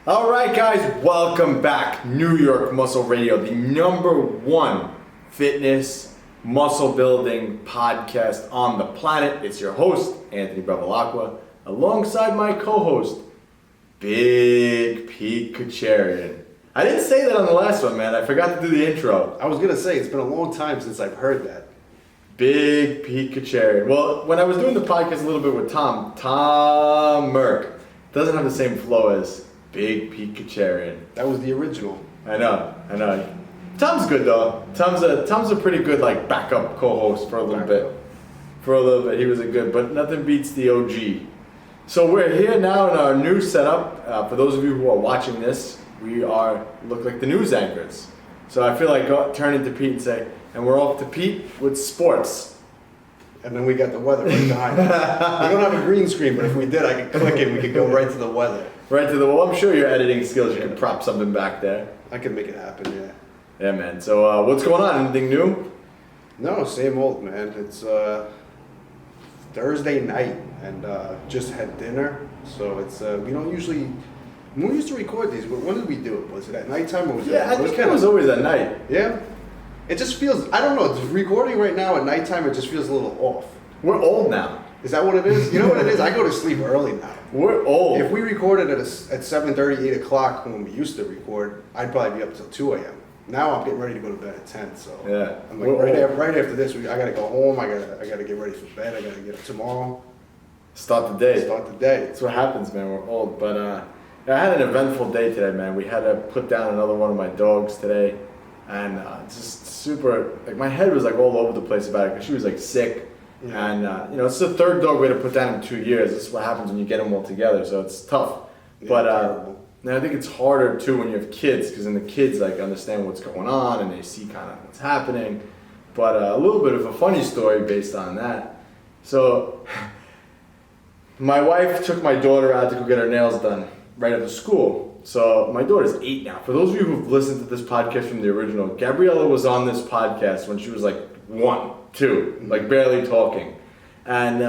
All right, guys, welcome back. New York Muscle Radio, the #1 fitness muscle building podcast on the planet. It's your host, Anthony Bevilacqua, alongside my co-host, Big Pete Khatcherian. I didn't say that on the last one, man. I forgot to do the intro. I was going to say, it's been a long time since I've heard that. Big Pete Khatcherian. Well, when I was doing the podcast a little bit with Tom Merck doesn't have the same flow as Big Pete Khatcherian. That was the original. I know. Tom's good though. Tom's a pretty good like backup co-host for a little bit. He was a good, but nothing beats the OG. So we're here now in our new setup. For those of you who are watching this, we look like the news anchors. So I feel like turning to Pete and say, and we're off to Pete with sports. And then we got the weather right behind us. We don't have a green screen, but if we did, I could click it and we could go right to the weather. Well, I'm sure your editing skills, you can prop something back there. I could make it happen, yeah. Yeah, man. So what's going on? Anything new? No, same old, man. It's Thursday night and just had dinner. So it's we used to record these, but when did we do it? Was it at nighttime or was it? Yeah, I think it was always at night. Yeah. It just feels, I don't know, recording right now at nighttime, it just feels a little off. We're old now. Is that what it is? You know what it is? I go to sleep early now. We're old. If we recorded at 7:30, 8 o'clock when we used to record, I'd probably be up till 2 a.m. Now I'm getting ready to go to bed at 10, so yeah. I'm like right after this, I gotta go home, I gotta get ready for bed, I gotta get up tomorrow. Start the day. That's what happens, man, we're old. But I had an eventful day today, man. We had to put down another one of my dogs today. And just super, like my head was like all over the place about it because she was like sick. Yeah. And it's the third dog we had to put down in 2 years. This is what happens when you get them all together, so it's tough. Yeah, but I think it's harder too when you have kids because then the kids like understand what's going on and they see kind of what's happening. But a little bit of a funny story based on that. So my wife took my daughter out to go get her nails done right after school. So my daughter's 8 now. For those of you who've listened to this podcast from the original, Gabriella was on this podcast when she was like 1, 2, like barely talking. And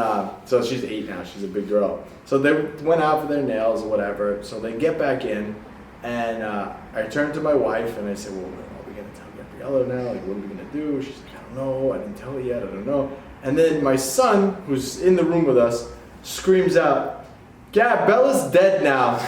so she's 8 now. She's a big girl. So they went out for their nails or whatever. So they get back in, and I turned to my wife and I said, well, are we going to tell Gabriella now? Like, what are we going to do? She's like, I don't know. I didn't tell her yet. I don't know. And then my son, who's in the room with us, screams out, Gab, Bella's dead now.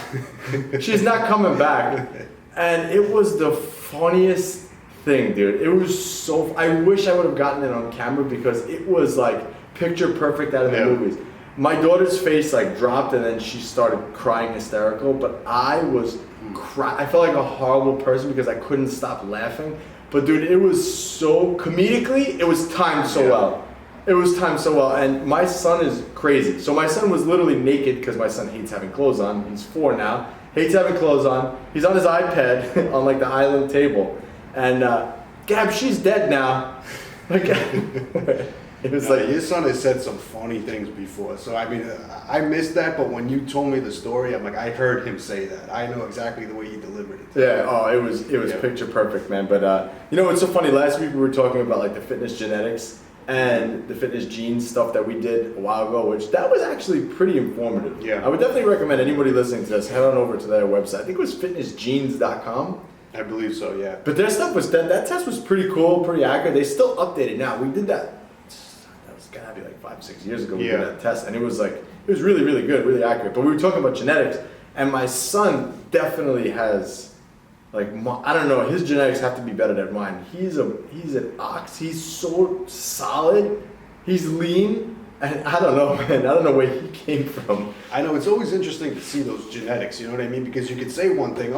She's not coming back. And it was the funniest thing, dude. It was so, I wish I would have gotten it on camera because it was like picture perfect out of the movies. My daughter's face like dropped and then she started crying hysterical, but I was I felt like a horrible person because I couldn't stop laughing. But dude, it was so, comedically, it was timed so well. It was timed so well, and my son is crazy. So my son was literally naked because my son hates having clothes on. He's 4 now. Hates having clothes on. He's on his iPad on like the island table, and Gab, she's dead now. Like it was like your son has said some funny things before. So I mean, I missed that, but when you told me the story, I'm like, I heard him say that. I know exactly the way he delivered it. Yeah. Oh, it was picture perfect, man. But it's so funny. Last week we were talking about like the fitness genetics and the fitness genes stuff that we did a while ago, which that was actually pretty informative. Yeah. I would definitely recommend anybody listening to this, head on over to their website. I think it was fitnessgenes.com. I believe so, yeah. But their stuff was, that test was pretty cool, pretty accurate. They still update it now. We did that was gotta be like 5-6 years ago we did that test, and it was really, really good, really accurate. But we were talking about genetics, and my son definitely has, like, I don't know, his genetics have to be better than mine. He's an ox. He's so solid. He's lean. And I don't know, man. I don't know where he came from. I know, it's always interesting to see those genetics, you know what I mean? Because you could say one thing,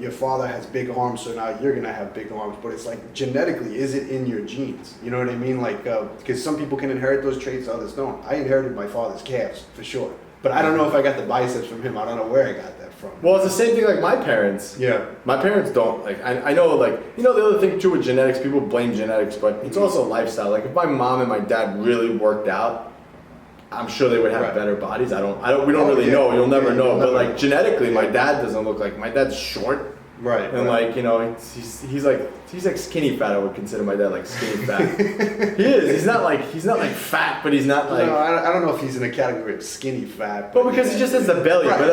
your father has big arms, so now you're going to have big arms. But it's like, genetically, is it in your genes? You know what I mean? Like, because some people can inherit those traits, others don't. I inherited my father's calves, for sure. But I don't know if I got the biceps from him. I don't know where I got that from. Well, it's the same thing like my parents. Yeah. My parents don't. Like, I know, like, the other thing too with genetics, people blame genetics, but it's also lifestyle. Like, if my mom and my dad really worked out, I'm sure they would have better bodies. We don't really know. You'll never know. But like genetically, my dad doesn't look like, my dad's short. Right. And right. like, you know, he's like skinny fat. I would consider my dad like skinny fat. He is. He's not like fat, but he's not like. No, I don't know if he's in a category of skinny fat. But because he just has the belly, right. but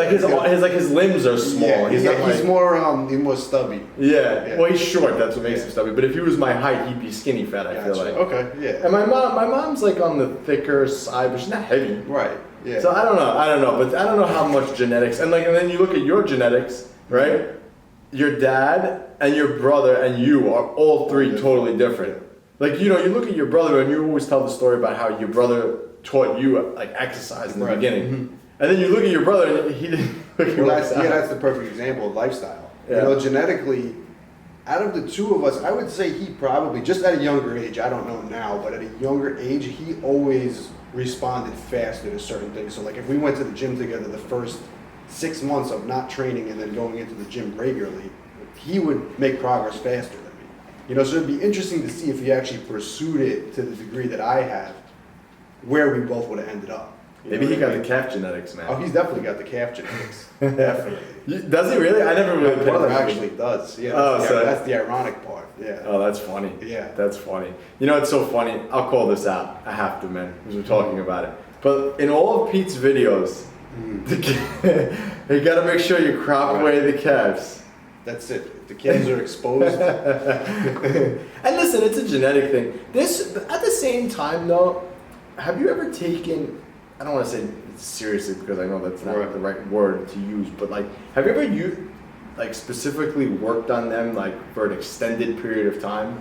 like his limbs are small. Yeah, he's not like, he's more stubby. Yeah. Well, he's short. That's what makes him stubby. But if he was my height, he'd be skinny fat. I feel like. Okay. Yeah. And my mom's like on the thicker side, but she's not heavy. Right. Yeah. So I don't know, but I don't know how much genetics. And then you look at your genetics, right? Your dad and your brother and you are all three totally different. Like, you know, you look at your brother and you always tell the story about how your brother taught you like exercise in the beginning. Mm-hmm. And then you look at your brother and he didn't look at you like that. Yeah, that's the perfect example of lifestyle. Yeah. You know, genetically, out of the two of us, I would say he probably, just at a younger age, I don't know now, but at a younger age, he always responded faster to certain things. So like if we went to the gym together the first 6 months of not training and then going into the gym regularly, he would make progress faster than me. You know, so it'd be interesting to see if he actually pursued it to the degree that I have, where we both would have ended up. Maybe he got the calf genetics, man. Oh, he's definitely got the calf genetics. Definitely. Does he really? I never really. My brother actually does. Yeah. That's the ironic part. Yeah. Oh, that's funny. Yeah. That's funny. You know, it's so funny. I'll call this out. I have to, man, because we're talking about it. But in all of Pete's videos, you got to make sure you crop away the calves. That's it. If the calves are exposed. And listen, it's a genetic thing. This, at the same time, though, have you ever taken? I don't want to say it seriously because I know that's not the right word to use, but like, have you ever specifically worked on them like for an extended period of time?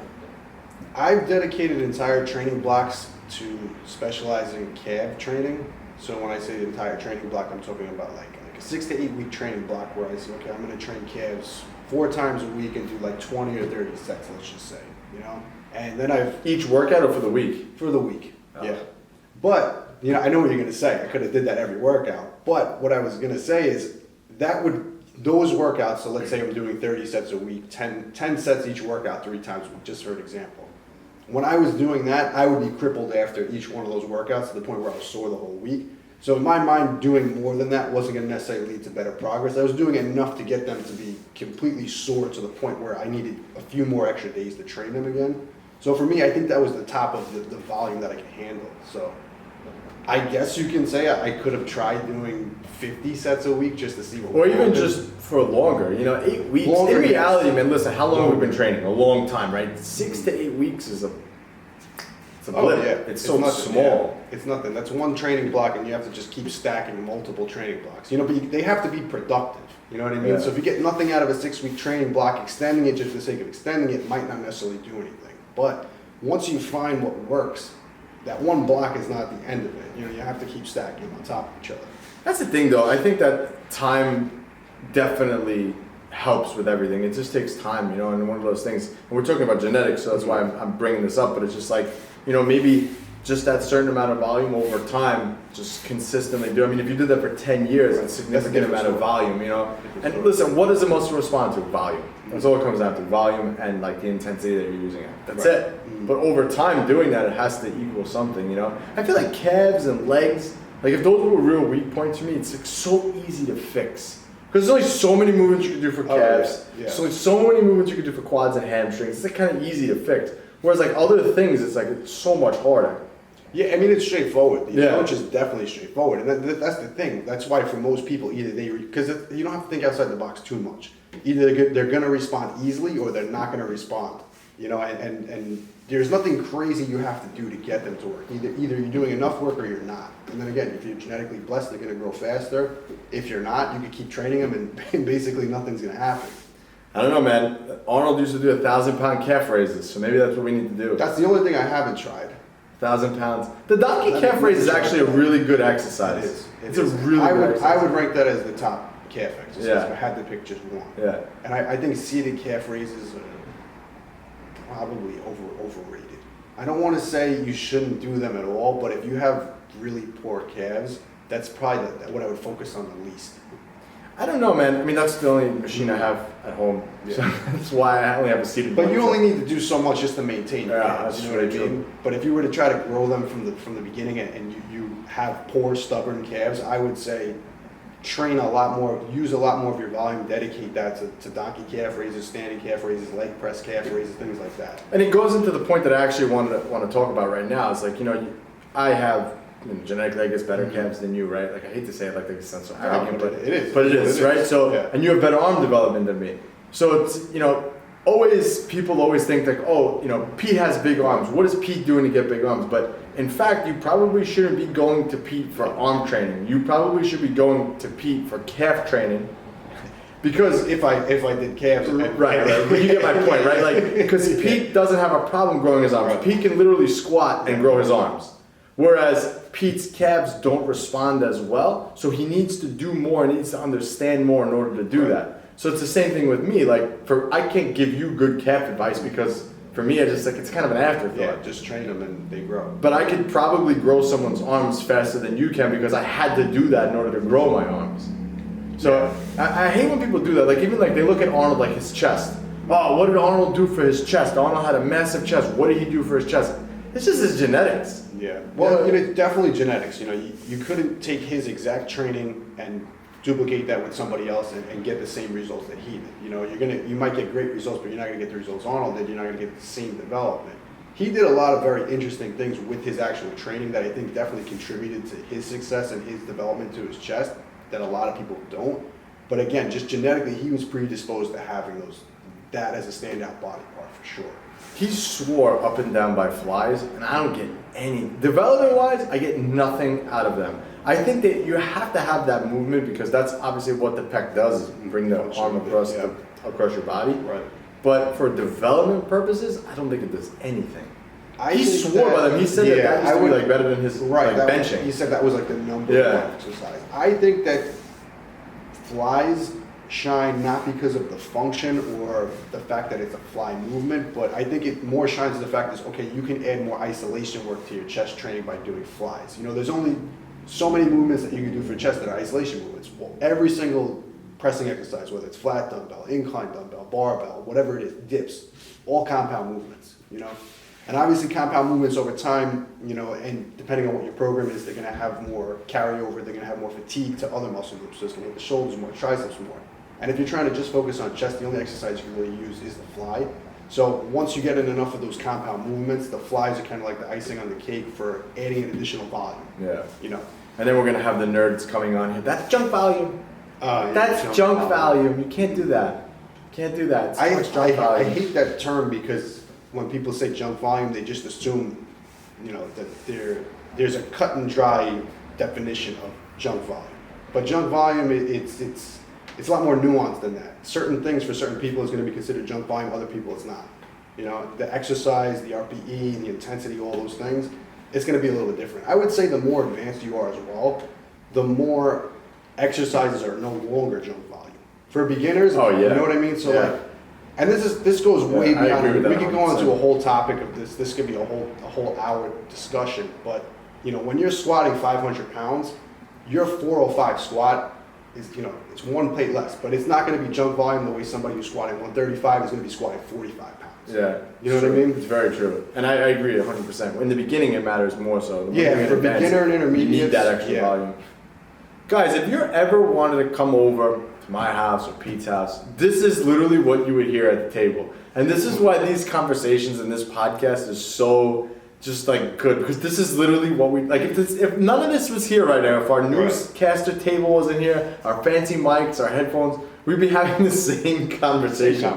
I've dedicated entire training blocks to specializing in calf training. So when I say the entire training block, I'm talking about like a 6 to 8 week training block where I say, okay, I'm going to train calves 4 times a week and do like 20 or 30 sets, let's just say, you know? And then Each workout or for the week? For the week, Oh. yeah. But, you know, I know what you're going to say. I could have did that every workout. But what I was going to say is those workouts, so let's say I'm doing 30 sets a week, 10 sets each workout 3 times a week, just for an example. When I was doing that, I would be crippled after each one of those workouts to the point where I was sore the whole week. So in my mind, doing more than that wasn't going to necessarily lead to better progress. I was doing enough to get them to be completely sore to the point where I needed a few more extra days to train them again. So for me, I think that was the top of the volume that I could handle. So I guess you can say I could have tried doing 50 sets a week just to see what. Or even just for longer, you know, 8 weeks. Longer, in reality, yes. man, listen, how long have we been training? A long time, right? 6 to 8 weeks is a blip. Oh, yeah. It's so nothing, small. Yeah. It's nothing. That's one training block, and you have to just keep stacking multiple training blocks. You know, but they have to be productive. You know what I mean? Yeah. So if you get nothing out of a 6 week training block, extending it just for the sake of extending it might not necessarily do anything. But once you find what works, that one block is not the end of it. You know, you have to keep stacking on top of each other. That's the thing, though. I think that time definitely helps with everything. It just takes time, you know, and one of those things. And we're talking about genetics, so that's why I'm bringing this up. But it's just like, you know, maybe just that certain amount of volume over time, just consistently do. I mean, if you did that for 10 years, it's a significant amount of volume, you know. And listen, what is the most to respond to? Volume. That's all it comes down to, volume and like the intensity that you're using it. That's it. But over time doing that, it has to equal something, you know. I feel like calves and legs, like if those were real weak points for me, it's like so easy to fix. Because there's only so many movements you can do for calves. So many movements you can do for quads and hamstrings. It's like kind of easy to fix. Whereas like other things, it's so much harder. Yeah, I mean, it's straightforward. The approach is definitely straightforward. And that's the thing. That's why for most people, either because you don't have to think outside the box too much. Either they're going to respond easily or they're not going to respond. You know, and there's nothing crazy you have to do to get them to work. Either you're doing enough work or you're not. And then again, if you're genetically blessed, they're going to grow faster. If you're not, you can keep training them and basically nothing's going to happen. I don't know, man. Arnold used to do 1,000-pound calf raises, so maybe that's what we need to do. That's the only thing I haven't tried. 1,000 pounds. The donkey calf raise is actually a really good exercise. It is. It's a really good exercise. I would rank that as the top calf exercise if I had to pick just one. Yeah. And I think seated calf raises are probably overrated. I don't want to say you shouldn't do them at all, but if you have really poor calves, that's probably what I would focus on the least. I don't know, man. I mean, that's the only machine I have at home. Yeah. So that's why I only have a seated one. But you only need to do so much just to maintain your calves, you know what I mean? True. But if you were to try to grow them from the beginning and you have poor, stubborn calves, I would say train a lot more, use a lot more of your volume, dedicate that to donkey calf raises, standing calf raises, leg press calf raises, things like that. And it goes into the point that I actually want to talk about right now. It's like, I have genetically, I guess, better calves than you, right? Like, I hate to say it like that, it sounds so arrogant, but it is, right? So, yeah. And you have better arm development than me. So it's, people always think like, Pete has big arms. What is Pete doing to get big arms? But in fact, you probably shouldn't be going to Pete for arm training. You probably should be going to Pete for calf training. Because if I did calves, right, but you get my point, right? Like, because Pete doesn't have a problem growing his arms. Right. Pete can literally squat and grow his arms. Whereas Pete's calves don't respond as well, so he needs to do more, he needs to understand more in order to do that. So it's the same thing with me. Like, I can't give you good calf advice because for me, it's kind of an afterthought. Yeah, just train them and they grow. But I could probably grow someone's arms faster than you can because I had to do that in order to grow my arms. So I hate when people do that. Like, even like they look at Arnold, like his chest. Oh, what did Arnold do for his chest? Arnold had a massive chest. What did he do for his chest? It's just his genetics. Yeah. Well, definitely genetics. You couldn't take his exact training and duplicate that with somebody else and get the same results that he did. You might get great results, but you're not going to get the results Arnold did. You're not going to get the same development. He did a lot of very interesting things with his actual training that I think definitely contributed to his success and his development to his chest that a lot of people don't. But again, just genetically, he was predisposed to having that as a standout body part for sure. He swore up and down by flies, and I don't get any. Development-wise, I get nothing out of them. I think that you have to have that movement because that's obviously what the pec does, is bring the arm across your body. Right. But for development purposes, I don't think it does anything. He swore by them. He said that used to be like better than his benching. He said that was like the number one exercise. I think that flies shine not because of the function or the fact that it's a fly movement, but I think it more shines to the fact that, okay, you can add more isolation work to your chest training by doing flies. There's only so many movements that you can do for chest that are isolation movements. Well, every single pressing exercise, whether it's flat dumbbell, incline dumbbell, barbell, whatever it is, dips, all compound movements, And obviously compound movements over time, and depending on what your program is, they're going to have more carryover, they're going to have more fatigue to other muscle groups. So it's going to hit the shoulders more, triceps more. And if you're trying to just focus on chest, the only exercise you can really use is the fly. So once you get in enough of those compound movements, the flies are kind of like the icing on the cake for adding an additional volume. Yeah. And then we're going to have the nerds coming on here. That's junk volume. That's junk volume. You can't do that. Can't do that. It's I hate that term because when people say junk volume, they just assume, that there's a cut and dry definition of junk volume. But junk volume, it's a lot more nuanced than that. Certain things for certain people is going to be considered junk volume, other people it's not. The exercise, the RPE, the intensity, all those things, it's going to be a little bit different. I would say the more advanced you are as well, the more exercises are no longer junk volume. For beginners, you know what I mean? So and this goes way beyond. We could go into a whole topic of this. This could be a whole hour discussion. But when you're squatting 500 pounds, your 405 squat is it's one plate less, but it's not going to be junk volume the way somebody who's squatting 135 is going to be squatting 45 pounds. Yeah, you know what I mean? It's very true, and I agree 100%. In the beginning, it matters more so. For beginner and intermediate, you need that extra volume. Guys, if you ever wanted to come over to my house or Pete's house, this is literally what you would hear at the table. And this is why these conversations and this podcast is so just like good, because this is literally what we like. If none of this was here right now, if our newscaster table wasn't here, our fancy mics, our headphones, we'd be having the same conversation,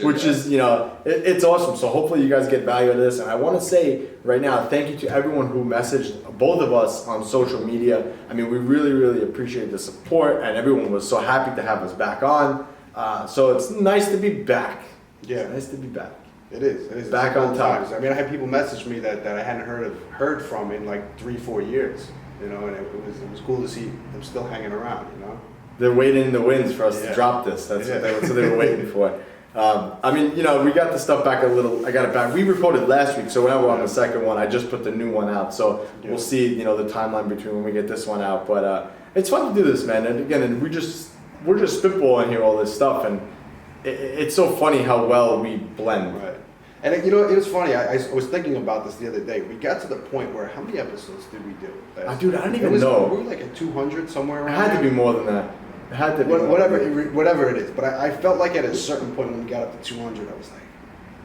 which is, it's awesome. So hopefully you guys get value out of this. And I want to say right now, thank you to everyone who messaged both of us on social media. I mean, we really, really appreciate the support, and everyone was so happy to have us back on. So it's nice to be back. Yeah, it's nice to be back. It is. Back on top. I mean, I had people message me that I hadn't heard from in like 3-4 years, and it was cool to see them still hanging around, They're waiting in the wings for us to drop this. That's what they were waiting for. I mean, we got the stuff back a little. I got it back. We recorded last week, so now we're on the second one. I just put the new one out, so we'll see, the timeline between when we get this one out. But it's fun to do this, man. And again, we're just spitballing here all this stuff, and it's so funny how well we blend. Right. And you know, it was funny. I was thinking about this the other day. We got to the point where how many episodes did we do? Dude, I don't even know. We were like at 200 somewhere around. It had to be more than that. It had to be whatever it is. But I felt like at a certain point when we got up to 200, I was like,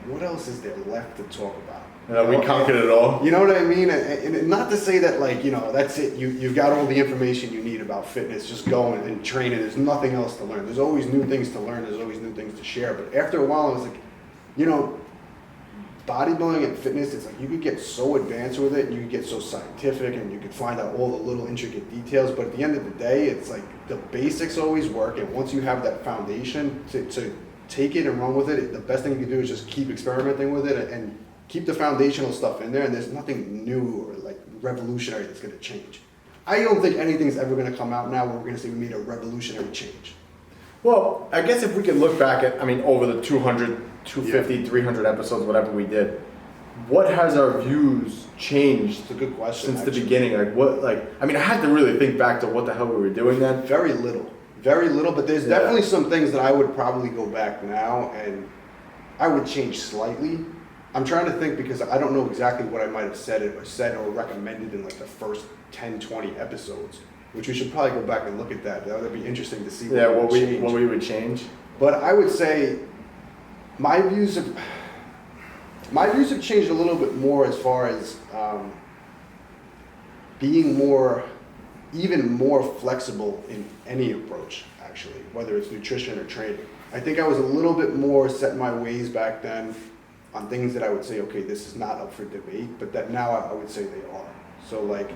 what else is there left to talk about? We conquered it all. You know what I mean? And not to say that like, you know, that's it. You've got all the information you need about fitness. Just go and train it. There's nothing else to learn. There's always new things to learn. There's always new things to share. But after a while, I was like, you know, bodybuilding and fitness, it's like you could get so advanced with it, and you could get so scientific, and you could find out all the little intricate details. But at the end of the day, it's like the basics always work. And once you have that foundation to take it and run with it, the best thing you can do is just keep experimenting with it and keep the foundational stuff in there. And there's nothing new or like revolutionary that's going to change. I don't think anything's ever going to come out now where we're going to say we made a revolutionary change. Well, I guess if we could look back at, over the 200, 250, 300 episodes, whatever we did, what has our views changed? It's a good question. Since the beginning? I had to really think back to what the hell we were doing then. Very little, but there's definitely some things that I would probably go back now and I would change slightly. I'm trying to think because I don't know exactly what I might have said or recommended in like the first 10, 20 episodes. Which we should probably go back and look at that. That would be interesting to see what we would change. But I would say my views have changed a little bit more as far as being even more flexible in any approach, actually, whether it's nutrition or training. I think I was a little bit more set in my ways back then on things that I would say, okay, this is not up for debate, but that now I would say they are. So like,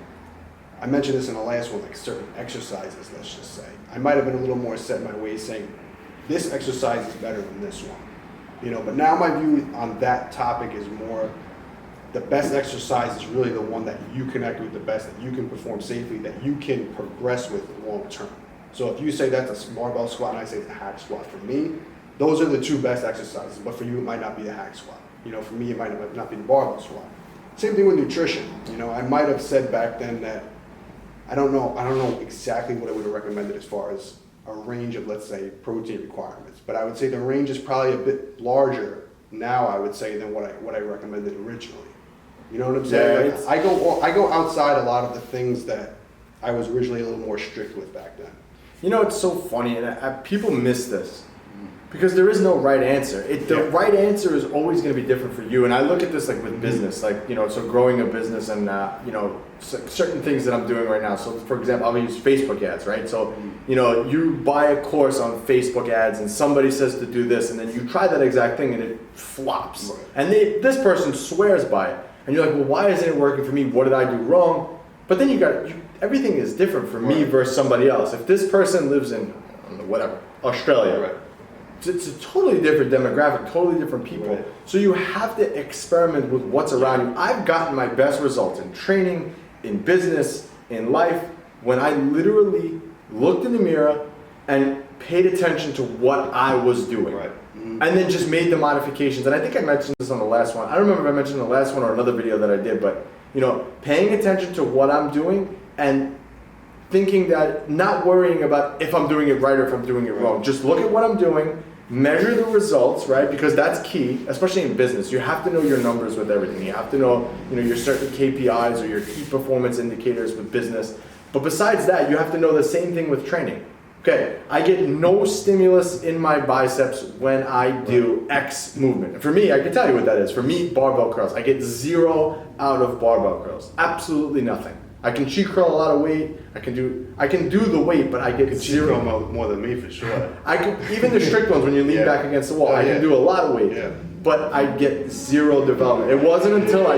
I mentioned this in the last one, like certain exercises, let's just say. I might have been a little more set in my ways saying, this exercise is better than this one. You know, but now my view on that topic is more, the best exercise is really the one that you connect with the best, that you can perform safely, that you can progress with long term. So if you say that's a barbell squat and I say it's a hack squat, for me, those are the two best exercises, but for you it might not be the hack squat. You know, for me it might not be the barbell squat. Same thing with nutrition. You know, I might have said back then that I don't know exactly what I would have recommended as far as a range of, let's say, protein requirements. But I would say the range is probably a bit larger now, I would say, than what I recommended originally. You know what I'm saying? Yeah, like, I go outside a lot of the things that I was originally a little more strict with back then. You know, it's so funny, and people miss this. Because there is no right answer. The right answer is always going to be different for you. And I look at this like with business, like, you know, so growing a business and, you know, certain things that I'm doing right now. So for example, I'll use Facebook ads, right? So, you know, you buy a course on Facebook ads and somebody says to do this and then you try that exact thing and it flops. Right. And this person swears by it. And you're like, well, why isn't it working for me? What did I do wrong? But then everything is different for me versus somebody else. If this person lives in, I don't know, whatever, Australia, right? It's a totally different demographic, totally different people. Right. So you have to experiment with what's around you. I've gotten my best results in training, in business, in life, when I literally looked in the mirror and paid attention to what I was doing. Right. Mm-hmm. And then just made the modifications. And I think I mentioned this on the last one. I don't remember if I mentioned the last one or another video that I did, but you know, paying attention to what I'm doing and thinking that, not worrying about if I'm doing it right or if I'm doing it wrong. Just look at what I'm doing, measure the results, right? Because that's key, especially in business. You have to know your numbers with everything. You have to know, you know, your certain KPIs or your key performance indicators with business. But besides that, you have to know the same thing with training. Okay, I get no stimulus in my biceps when I do X movement. And for me, I can tell you what that is. For me, barbell curls. I get 0 out of barbell curls. Absolutely nothing. I can cheat curl a lot of weight. I can do the weight, but I get zero. Cheat curl more than me for sure. Even the strict ones when you lean back against the wall. I can do a lot of weight, but I get 0 development. It wasn't until I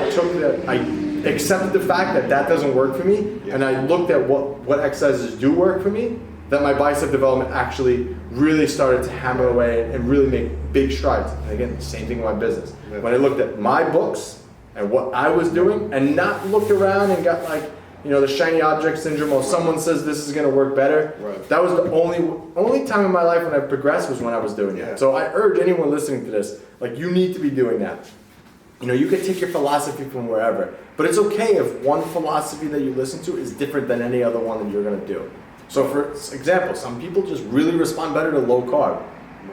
accepted the fact that doesn't work for me, and I looked at what exercises do work for me, that my bicep development actually really started to hammer away and really make big strides. And again, same thing with my business. Yeah. When I looked at my books and what I was doing, and not looked around and got like, you know, the shiny object syndrome, or someone says this is going to work better. Right. That was the only time in my life when I progressed was when I was doing it. So I urge anyone listening to this, like, you need to be doing that. You know, you can take your philosophy from wherever, but it's okay if one philosophy that you listen to is different than any other one that you're going to do. So for example, some people just really respond better to low carb.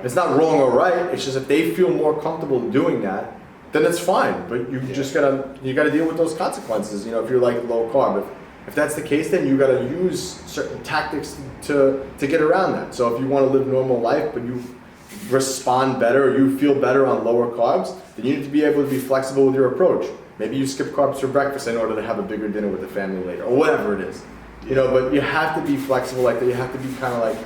It's not wrong or right, it's just if they feel more comfortable doing that, then it's fine. But you just gotta deal with those consequences. You know, if you're like low carb, if that's the case, then you gotta use certain tactics to get around that. So if you want to live normal life, but you respond better, or you feel better on lower carbs, then you need to be able to be flexible with your approach. Maybe you skip carbs for breakfast in order to have a bigger dinner with the family later, or whatever it is. You know, but you have to be flexible like that. You have to be kind of like,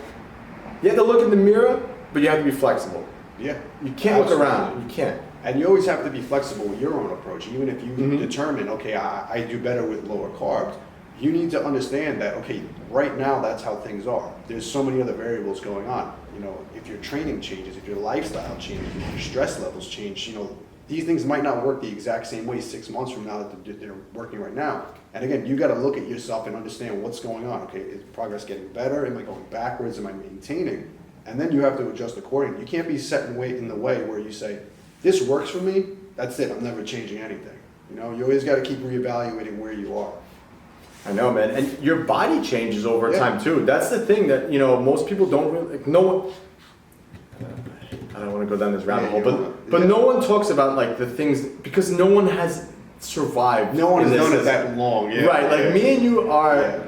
you have to look in the mirror, but you have to be flexible. Yeah. You can't look around. You can't. And you always have to be flexible with your own approach. Even if you determine, okay, I do better with lower carbs, you need to understand that, okay, right now that's how things are. There's so many other variables going on. You know, if your training changes, if your lifestyle changes, if your stress levels change, you know, these things might not work the exact same way 6 months from now that they're working right now. And again, you got to look at yourself and understand what's going on. Okay, is progress getting better? Am I going backwards? Am I maintaining? And then you have to adjust accordingly. You can't be set in the way where you say, this works for me, that's it, I'm never changing anything. You know, you always got to keep reevaluating where you are. I know, man. And your body changes over time too. That's the thing that, you know, most people don't really, like, no one, I don't want to go down this rabbit hole, but no one talks about like the things, because no one has survived. No one has done it that long. Right, like me and you are,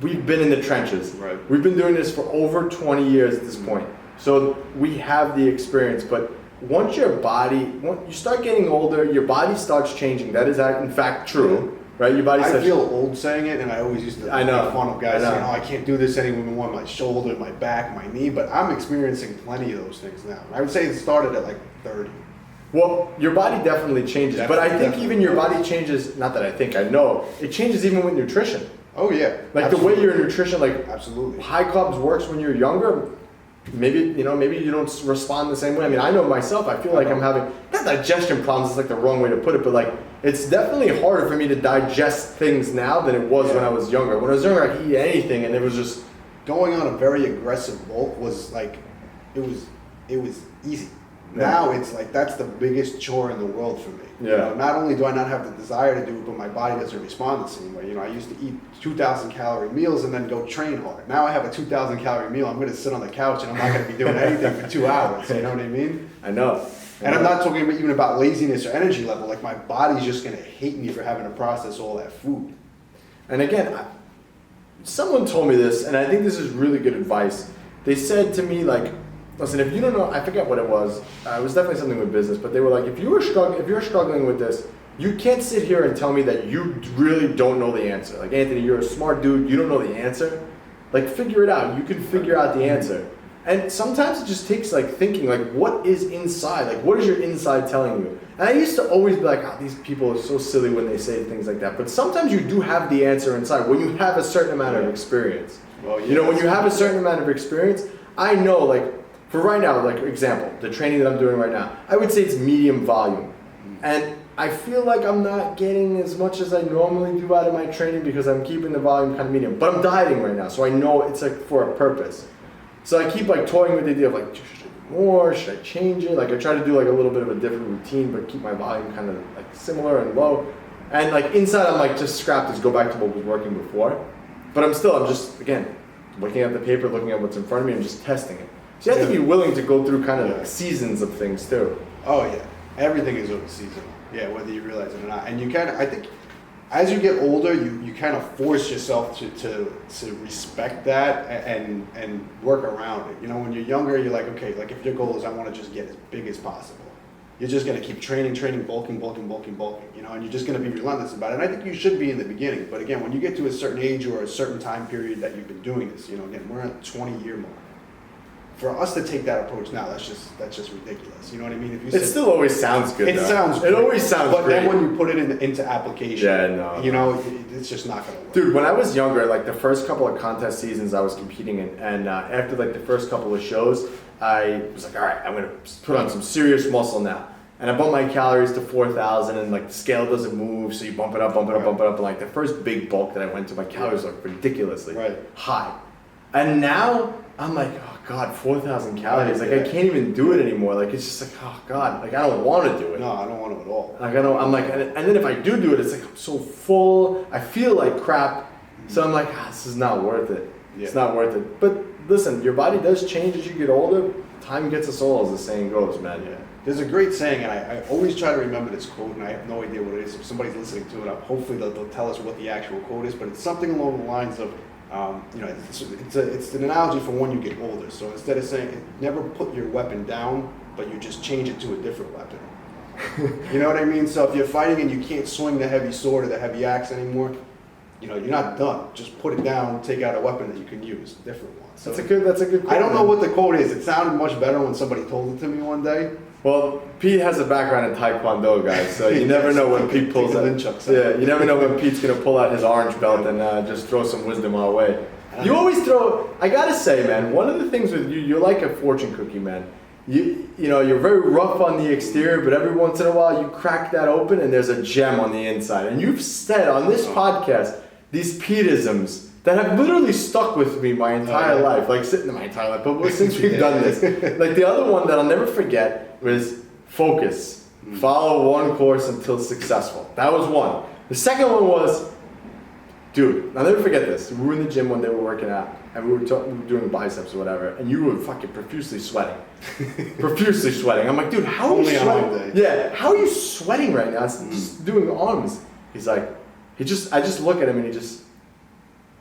we've been in the trenches. Right. We've been doing this for over 20 years at this point. So we have the experience, but once you start getting older, your body starts changing. That is in fact true. Right, your body. I feel old saying it, and I always used to make fun of guys saying, "Oh, I can't do this anymore. My shoulder, my back, my knee." But I'm experiencing plenty of those things now. I would say it started at like 30. Well, your body definitely changes, but I think even your body changes. Not that I think, I know it changes even with nutrition. Oh yeah, like the way your nutrition, like absolutely, high carbs works when you're younger. Maybe you don't respond the same way. I mean, I know myself. I feel like I'm having not digestion problems. It's like the wrong way to put it, but like it's definitely harder for me to digest things now than it was when I was younger. When I was younger, I could eat anything, and it was just going on a very aggressive bulk was like it was easy. Now it's like that's the biggest chore in the world for me. Yeah. You know, not only do I not have the desire to do it, but my body doesn't respond the same way. You know, I used to eat 2,000 calorie meals and then go train hard. Now I have a 2,000 calorie meal. I'm going to sit on the couch and I'm not going to be doing anything for 2 hours. You know what I mean? I know. And I'm not talking even about laziness or energy level. Like my body's just going to hate me for having to process all that food. And again, someone told me this, and I think this is really good advice. They said to me, like, listen, if you don't know, I forget what it was. It was definitely something with business, but they were like, if you're struggling with this, you can't sit here and tell me that you really don't know the answer. Like, Anthony, you're a smart dude. You don't know the answer. Like, figure it out. You can figure out the answer. And sometimes it just takes like thinking, like, what is inside? Like, what is your inside telling you? And I used to always be like, oh, these people are so silly when they say things like that. But sometimes you do have the answer inside when you have a certain amount of experience. Well, yeah, you know, when you have a certain amount of experience, I know, like, for right now, like, example, the training that I'm doing right now, I would say it's medium volume. And I feel like I'm not getting as much as I normally do out of my training because I'm keeping the volume kind of medium. But I'm dieting right now, so I know it's like for a purpose. So I keep like toying with the idea of like, should I do more? Should I change it? Like I try to do like a little bit of a different routine, but keep my volume kind of like similar and low. And like inside, I'm like, just scrap this, go back to what was working before. But I'm just, again, looking at the paper, looking at what's in front of me and just testing it. So you have to be willing to go through kind of like seasons of things too. Oh yeah, everything is over seasonal. Yeah, whether you realize it or not. And you kind of, I think, as you get older, you kind of force yourself to respect that and work around it. You know, when you're younger, you're like, okay, like if your goal is I want to just get as big as possible, you're just going to keep training, bulking, you know, and you're just going to be relentless about it. And I think you should be in the beginning. But again, when you get to a certain age or a certain time period that you've been doing this, you know, again, we're at the 20-year mark. For us to take that approach now, that's just ridiculous. You know what I mean? If you still always sounds good. It sounds great. It always sounds but great. But then when you put it into application, you know, it's just not going to work. Dude, when I was younger, like the first couple of contest seasons I was competing in, and after like the first couple of shows, I was like, all right, I'm going to put on some serious muscle now. And I bumped my calories to 4,000, and like the scale doesn't move, so you bump it up. And like the first big bulk that I went to, my calories were like ridiculously high. And now I'm like, oh God, 4,000 calories. Like I can't even do it anymore. Like it's just like, oh God, like I don't want to do it. No, I don't want to at all. Like I'm like, and then if I do it, it's like I'm so full. I feel like crap. So I'm like, this is not worth it. Yeah. It's not worth it. But listen, your body does change as you get older. time gets us all, as the saying goes, man. Yeah. There's a great saying, and I always try to remember this quote, and I have no idea what it is. If somebody's listening to it, hopefully they'll tell us what the actual quote is, but it's something along the lines of, it's an analogy for when you get older. So instead of saying, never put your weapon down, but you just change it to a different weapon. You know what I mean? So if you're fighting and you can't swing the heavy sword or the heavy axe anymore, you're not done. Just put it down, take out a weapon that you can use, a different one. So That's a good quote. I don't know what the quote is. It sounded much better when somebody told it to me one day. Well, Pete has a background in Taekwondo, guys, so you never know when Pete pulls out. Yeah, you never know when Pete's gonna pull out his orange belt and just throw some wisdom our way. You always throw. I gotta say, man, one of the things with you, you're like a fortune cookie, man. You're very rough on the exterior, but every once in a while you crack that open and there's a gem on the inside. And you've said on this podcast these Peteisms that have literally stuck with me my entire life, like sitting in my entire life, but since we've done this. Like the other one that I'll never forget was focus. Follow one course until successful. That was one. The second one was, dude, I'll never forget this. We were in the gym one day, we were working out, and we were doing biceps or whatever, and you were fucking profusely sweating. Profusely sweating. I'm like, dude, how are you sweating? Yeah, how are you sweating right now? It's just doing arms. He's like, I just look at him and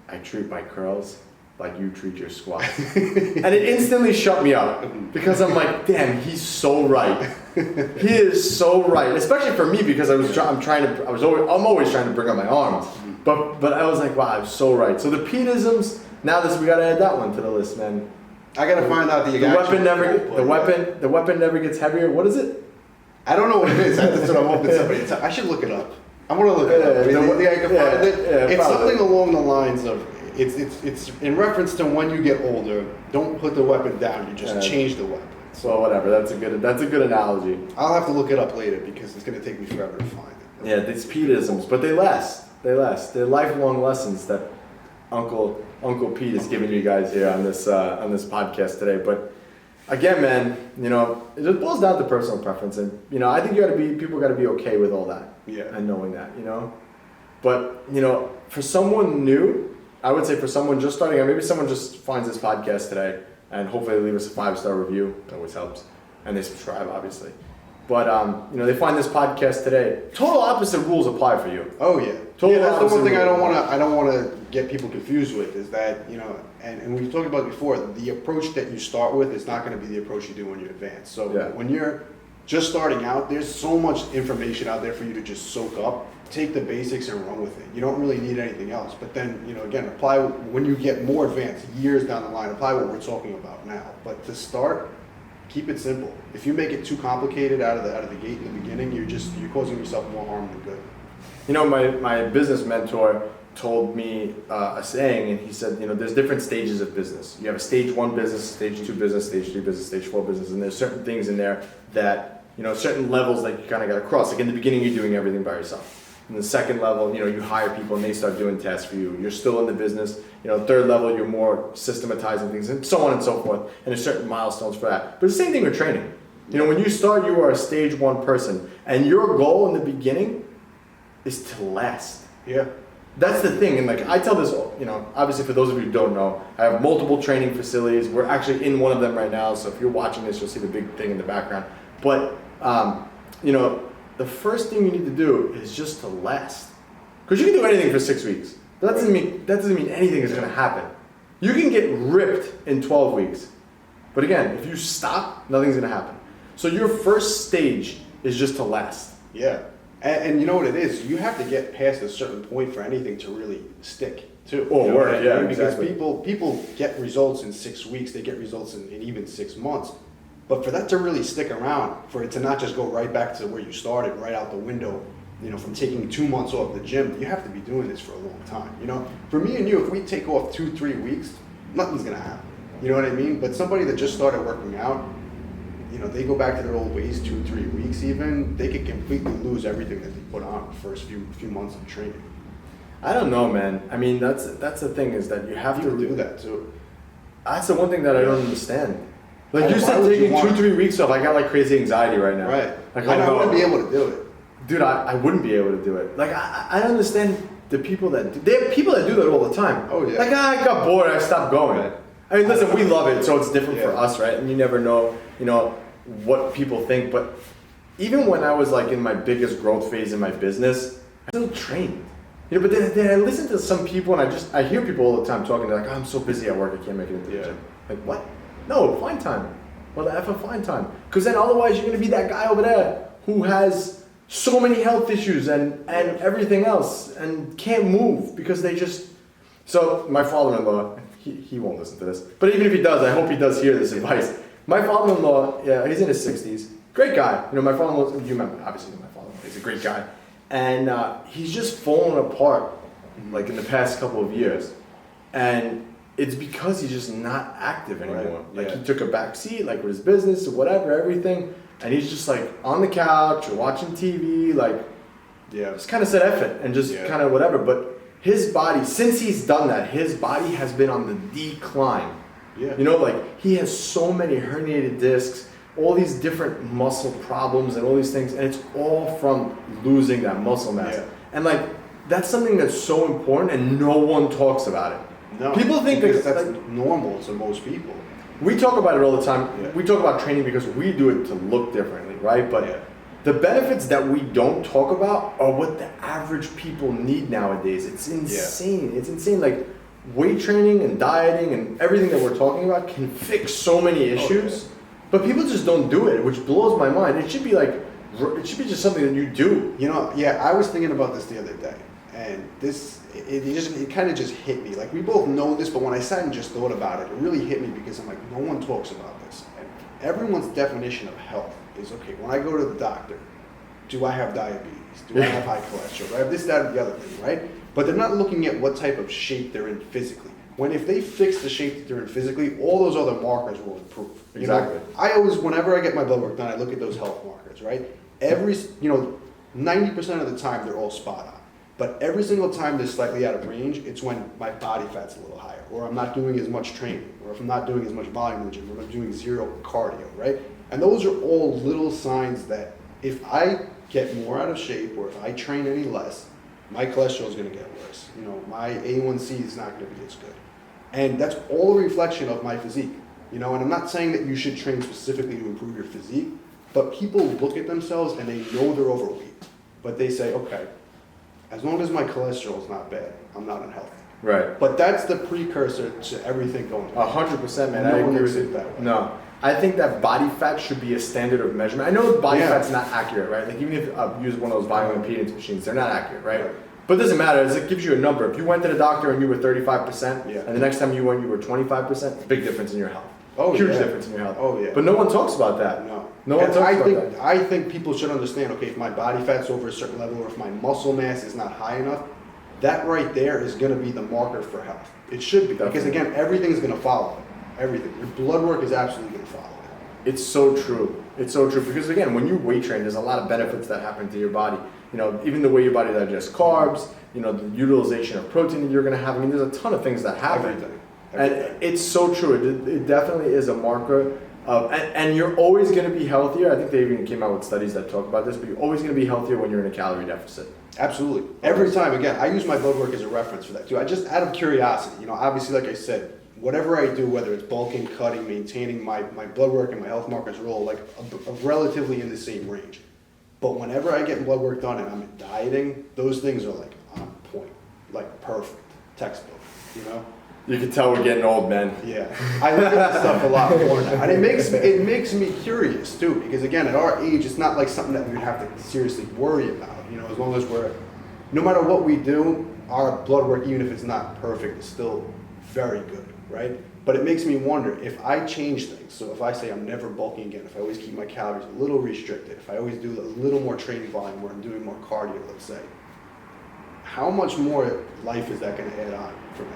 I treat my curls like you treat your squats. And it instantly shut me up because I'm like, damn, he's so right. He is so right, especially for me because I'm always trying to bring up my arms. But I was like, wow, I'm so right. So the Peteisms, we gotta add that one to the list, man. I gotta find out the weapon never gets heavier. What is it? I don't know what it is. That's what I'm hoping somebody. I should look it up. I want to look it up. It's something along the lines of it's in reference to when you get older. Don't put the weapon down. You just change the weapon. So whatever. That's a good analogy. I'll have to look it up later because it's going to take me forever to find it. Yeah, these Peteisms, but they last. They're lifelong lessons that Uncle Pete is giving you guys here on this podcast today. But again, man, it just boils down to personal preference, and I think people got to be okay with all that. Yeah. And knowing that, But for someone new, I would say for someone just starting out, maybe someone just finds this podcast today, and hopefully they leave us a 5-star review. That always helps, and they subscribe, obviously. But they find this podcast today. Total opposite rules apply for you. Oh yeah. That's the one thing I don't want to get people confused with is that and we've talked about it before. The approach that you start with is not going to be the approach you do when you advance. So when you're just starting out, there's so much information out there for you to just soak up. Take the basics and run with it. You don't really need anything else. But then again, apply when you get more advanced years down the line. Apply what we're talking about now. But to start, keep it simple. If you make it too complicated out of the gate in the beginning, you're causing yourself more harm than good. My business mentor told me a saying, and he said, there's different stages of business. You have a stage 1 business, stage 2 business, stage 3 business, stage 4 business, and there's certain things in there that, certain levels that you kind of got to cross. Like in the beginning, you're doing everything by yourself. In the second level, you hire people and they start doing tasks for you. You're still in the business. Third level, you're more systematizing things and so on and so forth. And there's certain milestones for that. But the same thing with training. When you start, you are a stage 1 person, and your goal in the beginning is to last. Yeah. That's the thing. And I tell this, obviously for those of you who don't know, I have multiple training facilities. We're actually in one of them right now. So if you're watching this, you'll see the big thing in the background. But, the first thing you need to do is just to last. Because you can do anything for 6 weeks. But that doesn't mean anything is going to happen. You can get ripped in 12 weeks. But again, if you stop, nothing's going to happen. So your first stage is just to last. Yeah. And you know what it is? You have to get past a certain point for anything to really stick, too. Oh, work, yeah, because exactly. people get results in 6 weeks. They get results in even 6 months. But for that to really stick around, for it to not just go right back to where you started, right out the window, from taking 2 months off the gym, you have to be doing this for a long time. For me and you, if we take off 2-3 weeks, nothing's going to happen. You know what I mean? But somebody that just started working out, they go back to their old ways 2-3 weeks even, they could completely lose everything that they put on the first few months of training. I don't know, man. I mean, that's the thing is that you have to do that too. That's the one thing that I don't understand. Like you said, taking 2-3 weeks off, I got crazy anxiety right now. Right. I wouldn't be able to do it. Dude, I wouldn't be able to do it. I understand the people that do that all the time. Oh yeah. I got bored, I stopped going. Right. I mean, listen, we love it, so it's different for Yeah. us, right? And you never know, what people think. But even when I was like in my biggest growth phase in my business, I still trained. But then I listen to some people, and I hear people all the time talking. They're like, "Oh, I'm so busy at work, I can't make it into the gym." Like, what? No, find time. Well, the F of find time. Because then otherwise you're going to be that guy over there who has so many health issues and everything else and can't move because they just... So my father-in-law, he won't listen to this, but even if he does, I hope he does hear this advice. My father-in-law, he's in his 60s. Great guy. My father-in-law, you remember, obviously my father-in-law, he's a great guy. And he's just fallen apart like in the past couple of years. And it's because he's just not active anymore. Right. Like he took a back seat, like with his business or whatever, everything. And he's just like on the couch or watching TV, like just kind of said F it and just kind of whatever. But his body, since he's done that, his body has been on the decline. Yeah. Like he has so many herniated discs, all these different muscle problems and all these things. And it's all from losing that muscle mass. Yeah. And like, that's something that's so important and no one talks about it. No, people think that's normal to most people. We talk about it all the time. Yeah. We talk about training because we do it to look differently, right? But the benefits that we don't talk about are what the average people need nowadays. It's insane. It's insane. Like weight training and dieting and everything that we're talking about can fix so many issues, but people just don't do it, which blows my mind. It should be just something that you do. I was thinking about this the other day, and it kind of just hit me. Like, we both know this, but when I sat and just thought about it, it really hit me because I'm like, no one talks about this. And everyone's definition of health is, okay, when I go to the doctor, do I have diabetes? Do I have high cholesterol? Do I have this, that, or the other thing, right? But they're not looking at what type of shape they're in physically. If they fix the shape that they're in physically, all those other markers will improve. Exactly. I always, whenever I get my blood work done, I look at those health markers, right? 90% of the time, they're all spot on. But every single time they're slightly out of range, it's when my body fat's a little higher, or I'm not doing as much training, or if I'm not doing as much volume in the gym, or I'm doing zero cardio, right? And those are all little signs that if I get more out of shape, or if I train any less, my cholesterol is going to get worse. My A1C is not going to be as good. And that's all a reflection of my physique. And I'm not saying that you should train specifically to improve your physique, but people look at themselves and they know they're overweight. But they say, okay, as long as my cholesterol is not bad, I'm not unhealthy. Right. But that's the precursor to everything going on. 100%, man. No I one agree looks with at you. that way. No. I think that body fat should be a standard of measurement. I know body fat's not accurate, right? Like even if you use one of those volume impedance machines, they're not accurate, right? But it doesn't matter. It gives you a number. If you went to the doctor and you were 35%, and the next time you went you were 25%, big difference in your health. Huge difference in your health. Oh, yeah. But no one talks about that. No one talks about that. I think people should understand, okay, if my body fat's over a certain level or if my muscle mass is not high enough, that right there is going to be the marker for health. It should be. Definitely. Because again, everything's going to follow it. Everything. Your blood work is absolutely going to follow it. It's so true. It's so true. Because again, when you weight train, there's a lot of benefits that happen to your body. Even the way your body digests carbs, the utilization of protein that you're going to have. I mean, there's a ton of things that happen. Everything. And it's so true. It definitely is a marker of, and you're always going to be healthier. I think they even came out with studies that talk about this, but you're always going to be healthier when you're in a calorie deficit. Absolutely. Every time, again, I use my blood work as a reference for that too. I just, out of curiosity, obviously, like I said, whatever I do, whether it's bulking, cutting, maintaining, my blood work and my health markers are all like relatively in the same range. But whenever I get blood work done and I'm dieting, those things are like on point, like perfect, textbook, You can tell we're getting old, man. Yeah, I look at this stuff a lot more now, and it makes me curious too. Because again, at our age, it's not like something that we would have to seriously worry about. As long as no matter what we do, our blood work, even if it's not perfect, is still very good, right? But it makes me wonder if I change things. So if I say I'm never bulking again, if I always keep my calories a little restricted, if I always do a little more training volume where I'm doing more cardio, let's say, how much more life is that going to add on for me?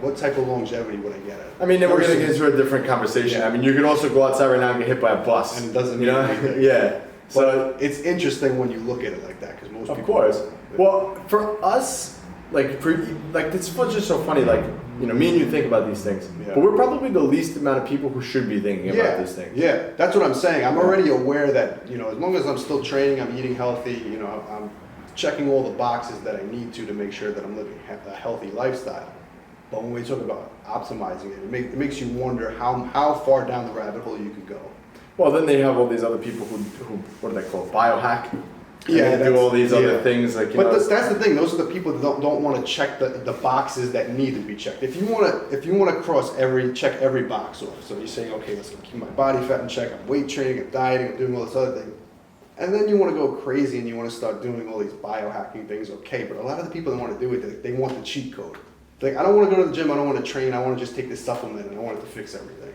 What type of longevity would I get at? I mean, then we're going to get into a different conversation. I mean, you could also go outside right now and get hit by a bus. And it doesn't mean anything. Yeah. So it's interesting when you look at it like that, because most people... Of course. Well, for us, it's just so funny, me and you think about these things, but we're probably the least amount of people who should be thinking about these things. Yeah, that's what I'm saying. I'm already aware that, as long as I'm still training, I'm eating healthy, I'm checking all the boxes that I need to make sure that I'm living a healthy lifestyle. But when we talk about optimizing it makes you wonder how far down the rabbit hole you could go. Well, then they have all these other people who what are they called? Biohack. Yeah, they do all these other things like. That's the thing. Those are the people that don't want to check the boxes that need to be checked. If you want to check every box off. So you're saying, okay, let's keep my body fat in check. I'm weight training, I'm dieting, I'm doing all this other thing. And then you want to go crazy and you want to start doing all these biohacking things. Okay, but a lot of the people that want to do it, they want the cheat code. Like, I don't want to go to the gym. I don't want to train. I want to just take this supplement and I want it to fix everything.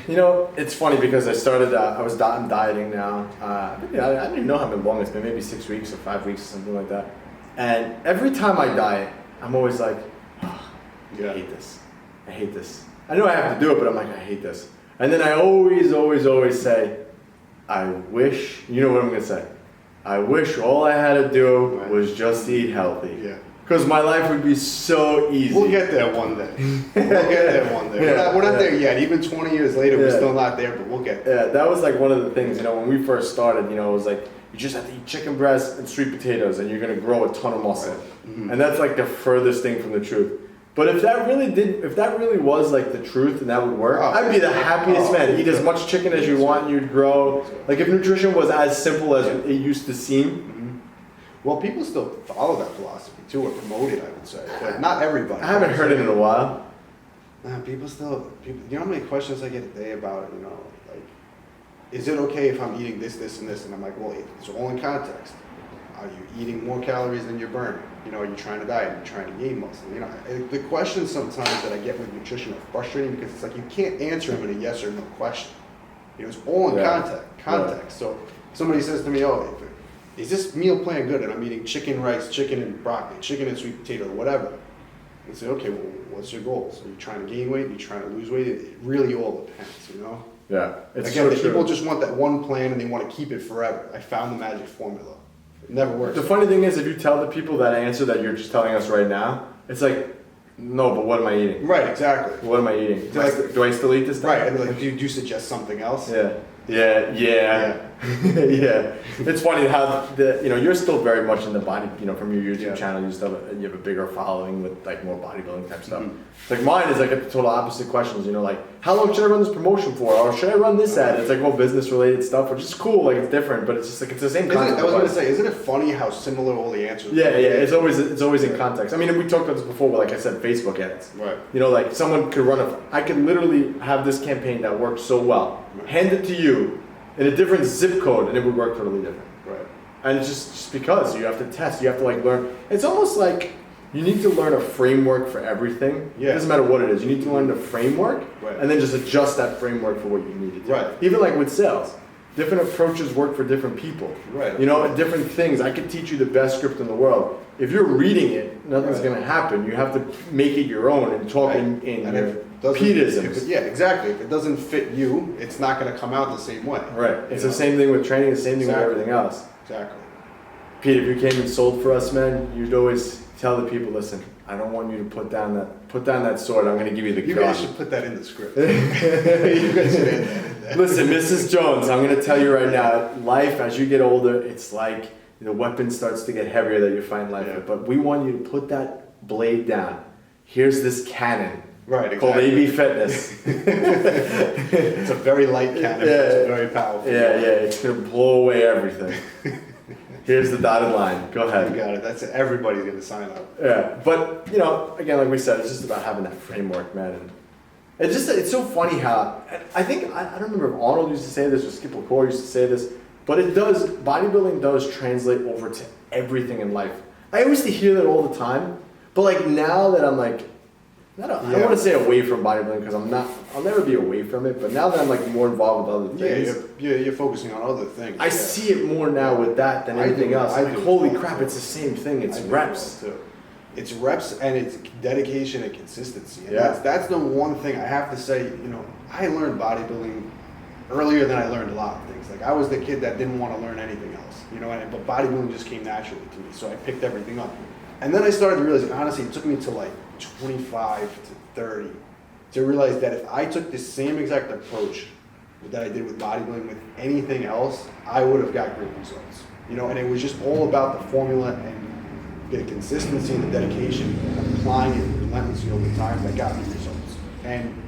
You know, it's funny because I'm dieting now. I don't even know how long it's been, maybe 6 weeks or 5 weeks or something like that. And every time I diet, I'm always like, oh, I hate this. I hate this. I know I have to do it, but I'm like, I hate this. And then I always say, I wish, you know what I'm going to say? I wish all I had to do was just eat healthy. Yeah. Because my life would be so easy. We'll get there one day. We're not there yet. Even 20 years later, we're still not there, but we'll get there. Yeah, that was like one of the things, when we first started, it was like, you just have to eat chicken breast and sweet potatoes and you're going to grow a ton of muscle. Right. Mm-hmm. And that's like the furthest thing from the truth. But if that really was like the truth and that would work, I'd be the happiest man. Eat as much chicken as you want and you'd grow. Like if nutrition was as simple as it used to seem. Well, people still follow that philosophy too, or promote it, I would say, but not everybody. I haven't heard it in a while. People, you know how many questions I get a day about it, like, is it okay if I'm eating this, this, and this? And I'm like, well, it's all in context. Are you eating more calories than you're burning? Are you trying to diet? Are you trying to gain muscle? The questions sometimes that I get with nutrition are frustrating because it's like you can't answer them in a yes or no question. It's all in context. Right. So somebody says to me, is this meal plan good? And I'm eating chicken, rice, chicken and broccoli, chicken and sweet potato, whatever. And say, okay, well, what's your goals? Are you trying to gain weight? Are you trying to lose weight? It really all depends, Yeah. It's Again, people just want that one plan and they want to keep it forever. I found the magic formula. It never works. The funny thing is, if you tell the people that answer that you're just telling us right now, it's like, no, but what am I eating? Right, exactly. What am I eating? Do I still eat this stuff? Right, and like, do you suggest something else? Yeah. Yeah. It's funny how you're still very much in the body, from your YouTube channel, you have a bigger following with like more bodybuilding type stuff. Like mine is like a total opposite questions, like how long should I run this promotion for? Or should I run this ad? It's like all business related stuff, which is cool, like it's different, but it's just like it's the same concept. I was gonna say, isn't it funny how similar all the answers are? Yeah, it's always in context. I mean, we talked about this before, but like I said, Facebook ads. Right. Like someone could I could literally have this campaign that works so well, hand it to you in a different zip code, and it would work totally different. Right. And it's just because you have to test, you have to like learn. It's almost like you need to learn a framework for everything. Yeah. It doesn't matter what it is. You need to learn the framework, and then just adjust that framework for what you need to do. Right. Even like with sales, different approaches work for different people. Right. Different things. I could teach you the best script in the world. If you're reading it, nothing's going to happen. You have to make it your own and talk in Petisms. Yeah, exactly. If it doesn't fit you, it's not going to come out the same way. Right. It's the same thing with training, the same thing with everything else. Exactly. Pete, if you came and sold for us, man, you'd always tell the people, listen, I don't want you to put down that sword. I'm going to give you the gun. You guys should put that in the script. You guys should add that in there. Listen, Mrs. Jones, I'm going to tell you right now, life, as you get older, it's like the weapon starts to get heavier that you find life with. But we want you to put that blade down. Here's this cannon. Right, exactly. Called AB Fitness. It's a very light cannon. It's very powerful. Yeah, it's going to blow away everything. Here's the dotted line. Go ahead. You got it. That's it. Everybody's going to sign up. Yeah, but, again, like we said, it's just about having that framework, man. And it's so funny how, I don't remember if Arnold used to say this or Skip LaCour used to say this, but bodybuilding does translate over to everything in life. I used to hear that all the time, but like now that I'm like, I don't want to say away from bodybuilding because I'll never be away from it, but now that I'm like more involved with other things. Yeah, you're focusing on other things. I see it more now with that than anything else. Like, holy crap, it's the same thing. It's reps. It's reps and it's dedication and consistency. And that's the one thing I have to say, I learned bodybuilding earlier than I learned a lot of things. Like I was the kid that didn't want to learn anything else, but bodybuilding just came naturally to me. So I picked everything up. And then I started to realize, honestly, it took me to like 25 to 30 to realize that if I took the same exact approach that I did with bodybuilding with anything else, I would have got great results. And it was just all about the formula and the consistency and the dedication, and applying it relentlessly over time that got me results. And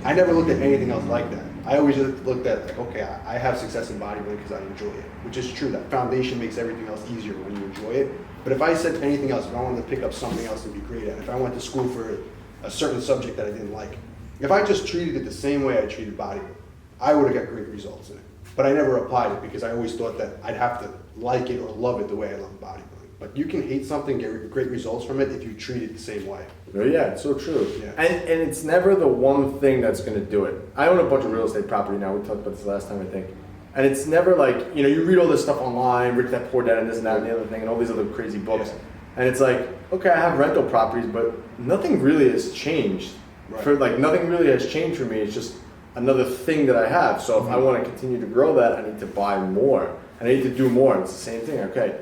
I never looked at anything else like that. I always just looked at like, okay, I have success in bodybuilding because I enjoy it, which is true. That foundation makes everything else easier when you enjoy it. But if I said anything else, if I wanted to pick up something else to be great at, if I went to school for a certain subject that I didn't like, if I just treated it the same way I treated bodybuilding, I would have got great results in it. But I never applied it because I always thought that I'd have to like it or love it the way I love bodybuilding. But you can hate something, get great results from it if you treat it the same way. Yeah, it's so true. Yeah. And it's never the one thing that's going to do it. I own a bunch of real estate property now. We talked about this last time, I think. And it's never like, you read all this stuff online, Rich Dad Poor Dad and this and that and the other thing and all these other crazy books. Yeah. And it's like, okay, I have rental properties, but nothing really has changed. Right. Nothing really has changed for me. It's just another thing that I have. So if I want to continue to grow that, I need to buy more. And I need to do more. And it's the same thing. Okay,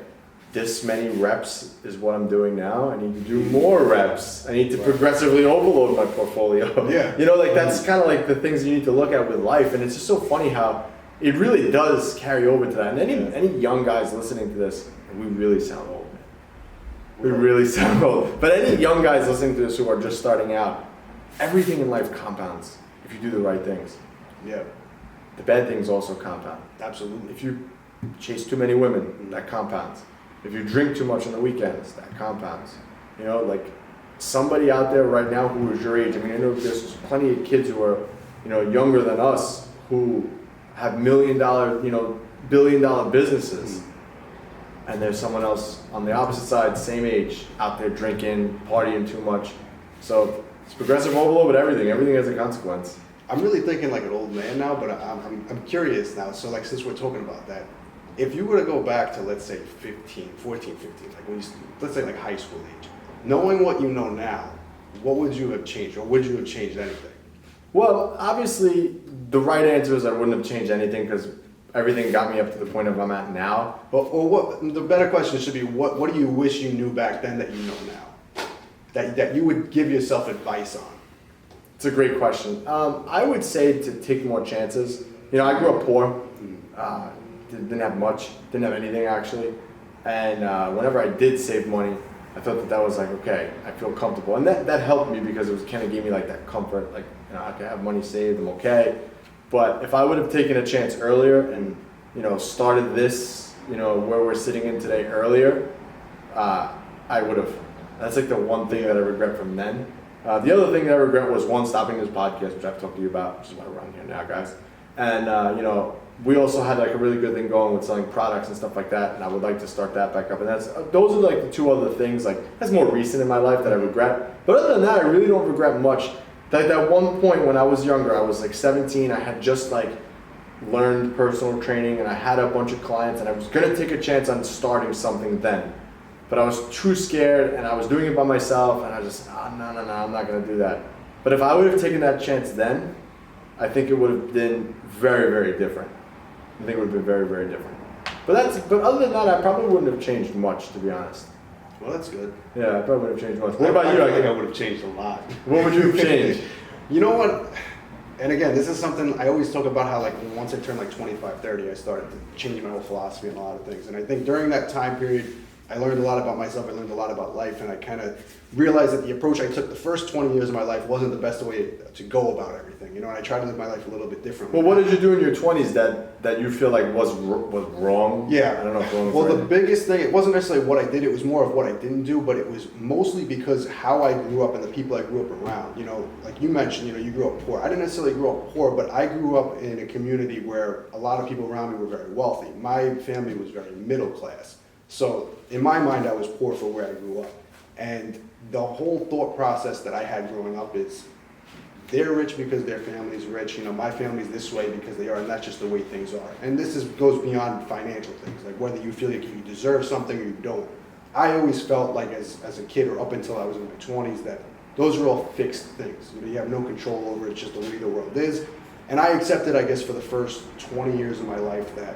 this many reps is what I'm doing now. I need to do more reps. I need to progressively overload my portfolio. Yeah. That's kind of like the things you need to look at with life. And it's just so funny how it really does carry over to that. And any young guys listening to this, and we really sound old, man. We really sound old. But any young guys listening to this who are just starting out, everything in life compounds if you do the right things. Yeah. The bad things also compound. Absolutely. If you chase too many women, that compounds. If you drink too much on the weekends, that compounds. Like somebody out there right now who is your age. I know there's plenty of kids who are, younger than us who have $1 million, billion-dollar businesses. And there's someone else on the opposite side, same age, out there drinking, partying too much. So it's progressive overload with everything. Everything has a consequence. I'm really thinking like an old man now, but I'm curious now. So like, since we're talking about that, if you were to go back to, let's say 14, 15, like when let's say like high school age, knowing what you know now, what would you have changed, or would you have changed anything? Well, obviously the right answer is I wouldn't have changed anything because everything got me up to the point of I'm at now. Or what? The better question should be, what do you wish you knew back then that you know now, that you would give yourself advice on? It's a great question. I would say to take more chances. I grew up poor. Didn't have much. Didn't have anything actually. And whenever I did save money, I thought that was like, okay, I feel comfortable. And that helped me because it kind of gave me like that comfort. Like, I could have money saved. I'm okay. But if I would have taken a chance earlier and, started this, where we're sitting in today earlier, I would have. That's like the one thing that I regret from then. The other thing that I regret was stopping this podcast, which I've talked to you about, which is why we're on here now, guys. And, we also had like a really good thing going with selling products and stuff like that. And I would like to start that back up. And those are like the two other things, like that's more recent in my life that I regret. But other than that, I really don't regret much. Like that one point when I was younger, I was like 17, I had just like learned personal training and I had a bunch of clients and I was gonna take a chance on starting something then. But I was too scared and I was doing it by myself and I just, no, I'm not gonna do that. But if I would have taken that chance then, I think it would have been very, very different. I think it would have been very, very different. But other than that, I probably wouldn't have changed much, to be honest. Well, that's good. Yeah, I probably wouldn't have changed much. What about you? I think I would have changed a lot. What would you have changed? You know what? And again, this is something I always talk about, how like once I turned like 25, 30, I started to change my whole philosophy on a lot of things. And I think during that time period, I learned a lot about myself, I learned a lot about life, and I kind of realized that the approach I took the first 20 years of my life wasn't the best way to go about everything, and I tried to live my life a little bit differently. Well, what did you do in your 20s that you feel like was wrong? Yeah. I don't know if wrong is Well, right. the biggest thing, it wasn't necessarily what I did, it was more of what I didn't do, but it was mostly because how I grew up and the people I grew up around. Like you mentioned, you grew up poor. I didn't necessarily grow up poor, but I grew up in a community where a lot of people around me were very wealthy. My family was very middle class. So in my mind, I was poor for where I grew up. And the whole thought process that I had growing up is, they're rich because their family's rich. My family's this way because they are, and that's just the way things are. And this goes beyond financial things, like whether you feel like you deserve something or you don't. I always felt like as a kid, or up until I was in my 20s, that those are all fixed things. You have no control over it, it's just the way the world is. And I accepted, I guess, for the first 20 years of my life that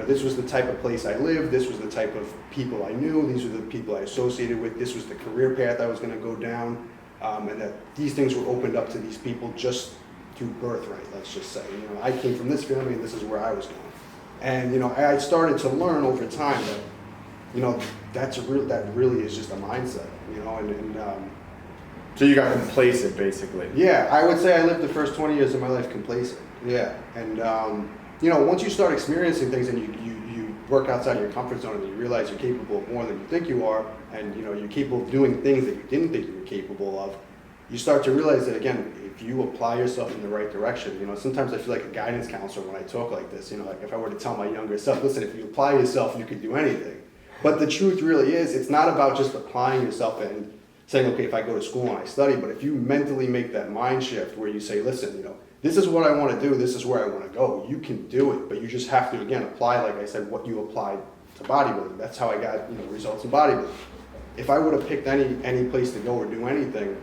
this was the type of place I lived, this was the type of people I knew, these were the people I associated with, this was the career path I was going to go down, and that these things were opened up to these people just through birthright, let's just say. I came from this family and this is where I was going. And, I started to learn over time that, that really is just a mindset, you know, and So you got complacent, basically. yeah, I would say I lived the first 20 years of my life complacent. Yeah, and you know, once you start experiencing things and you work outside your comfort zone and you realize you're capable of more than you think you are, and you know you're capable of doing things that you didn't think you were capable of, you start to realize that again, if you apply yourself in the right direction, you know, sometimes I feel like a guidance counselor when I talk like this, you know, like if I were to tell my younger self, listen, if you apply yourself, you can do anything. But the truth really is, it's not about just applying yourself and saying, okay, if I go to school and I study, but if you mentally make that mind shift where you say, listen, you know, this is what I want to do, this is where I want to go, you can do it, but you just have to, again, apply, like I said, what you applied to bodybuilding. That's how I got, you know, results in bodybuilding. If I would have picked any place to go or do anything,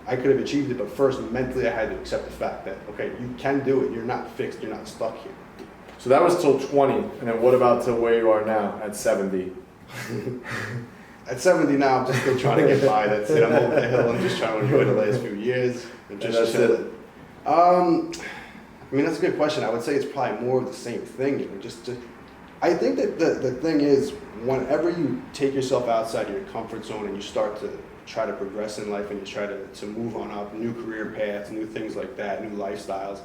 I could have achieved it, but first, mentally, I had to accept the fact that, okay, you can do it, you're not fixed, you're not stuck here. So that was till 20, and then what about to where you are now at 70? At 70 now, I'm just still trying to get by. That's it. I'm over the hill. I'm just trying to enjoy the last few years. I'm just chilling. I mean, that's a good question. I would say it's probably more of the same thing. You know, I think that the thing is, whenever you take yourself outside your comfort zone and you start to try to progress in life and you try to move on up, new career paths, new things like that, new lifestyles,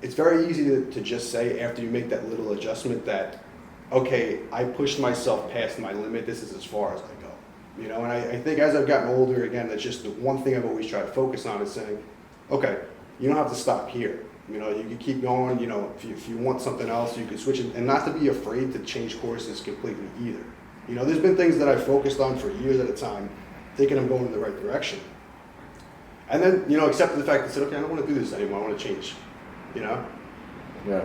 it's very easy to just say after you make that little adjustment that, okay, I pushed myself past my limit, this is as far as I go. You know, and I think as I've gotten older, again, that's just the one thing I've always tried to focus on is saying, okay, you don't have to stop here. You know, you can keep going, you know, if you want something else, you can switch it, and not to be afraid to change courses completely either. You know, there's been things that I've focused on for years at a time, thinking I'm going in the right direction. And then, you know, accepting the fact that I said, okay, I don't want to do this anymore, I want to change, you know? Yeah.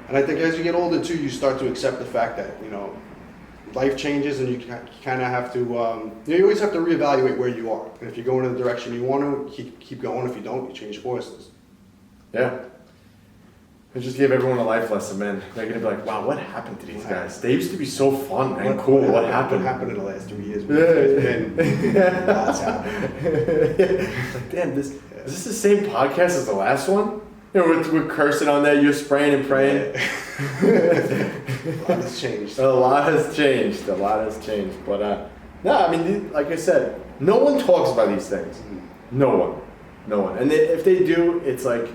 And I think as you get older too, you start to accept the fact that, you know, life changes and you kind of have to, you know, you always have to reevaluate where you are. And if you're going in the direction you want to, keep going. If you don't, you change courses. Yeah. I just gave everyone a life lesson, man. They're going to be like, wow, what happened to these guys? They used to be so fun and cool. What happened? What happened in the last 3 years? Yeah. Lots happened. Like, damn, is this the same podcast as the last one? You know, we're cursing on there, you're spraying and praying. A lot has changed. A lot has changed. But, no, I mean, like I said, no one talks about these things. No one. And if they do, it's like,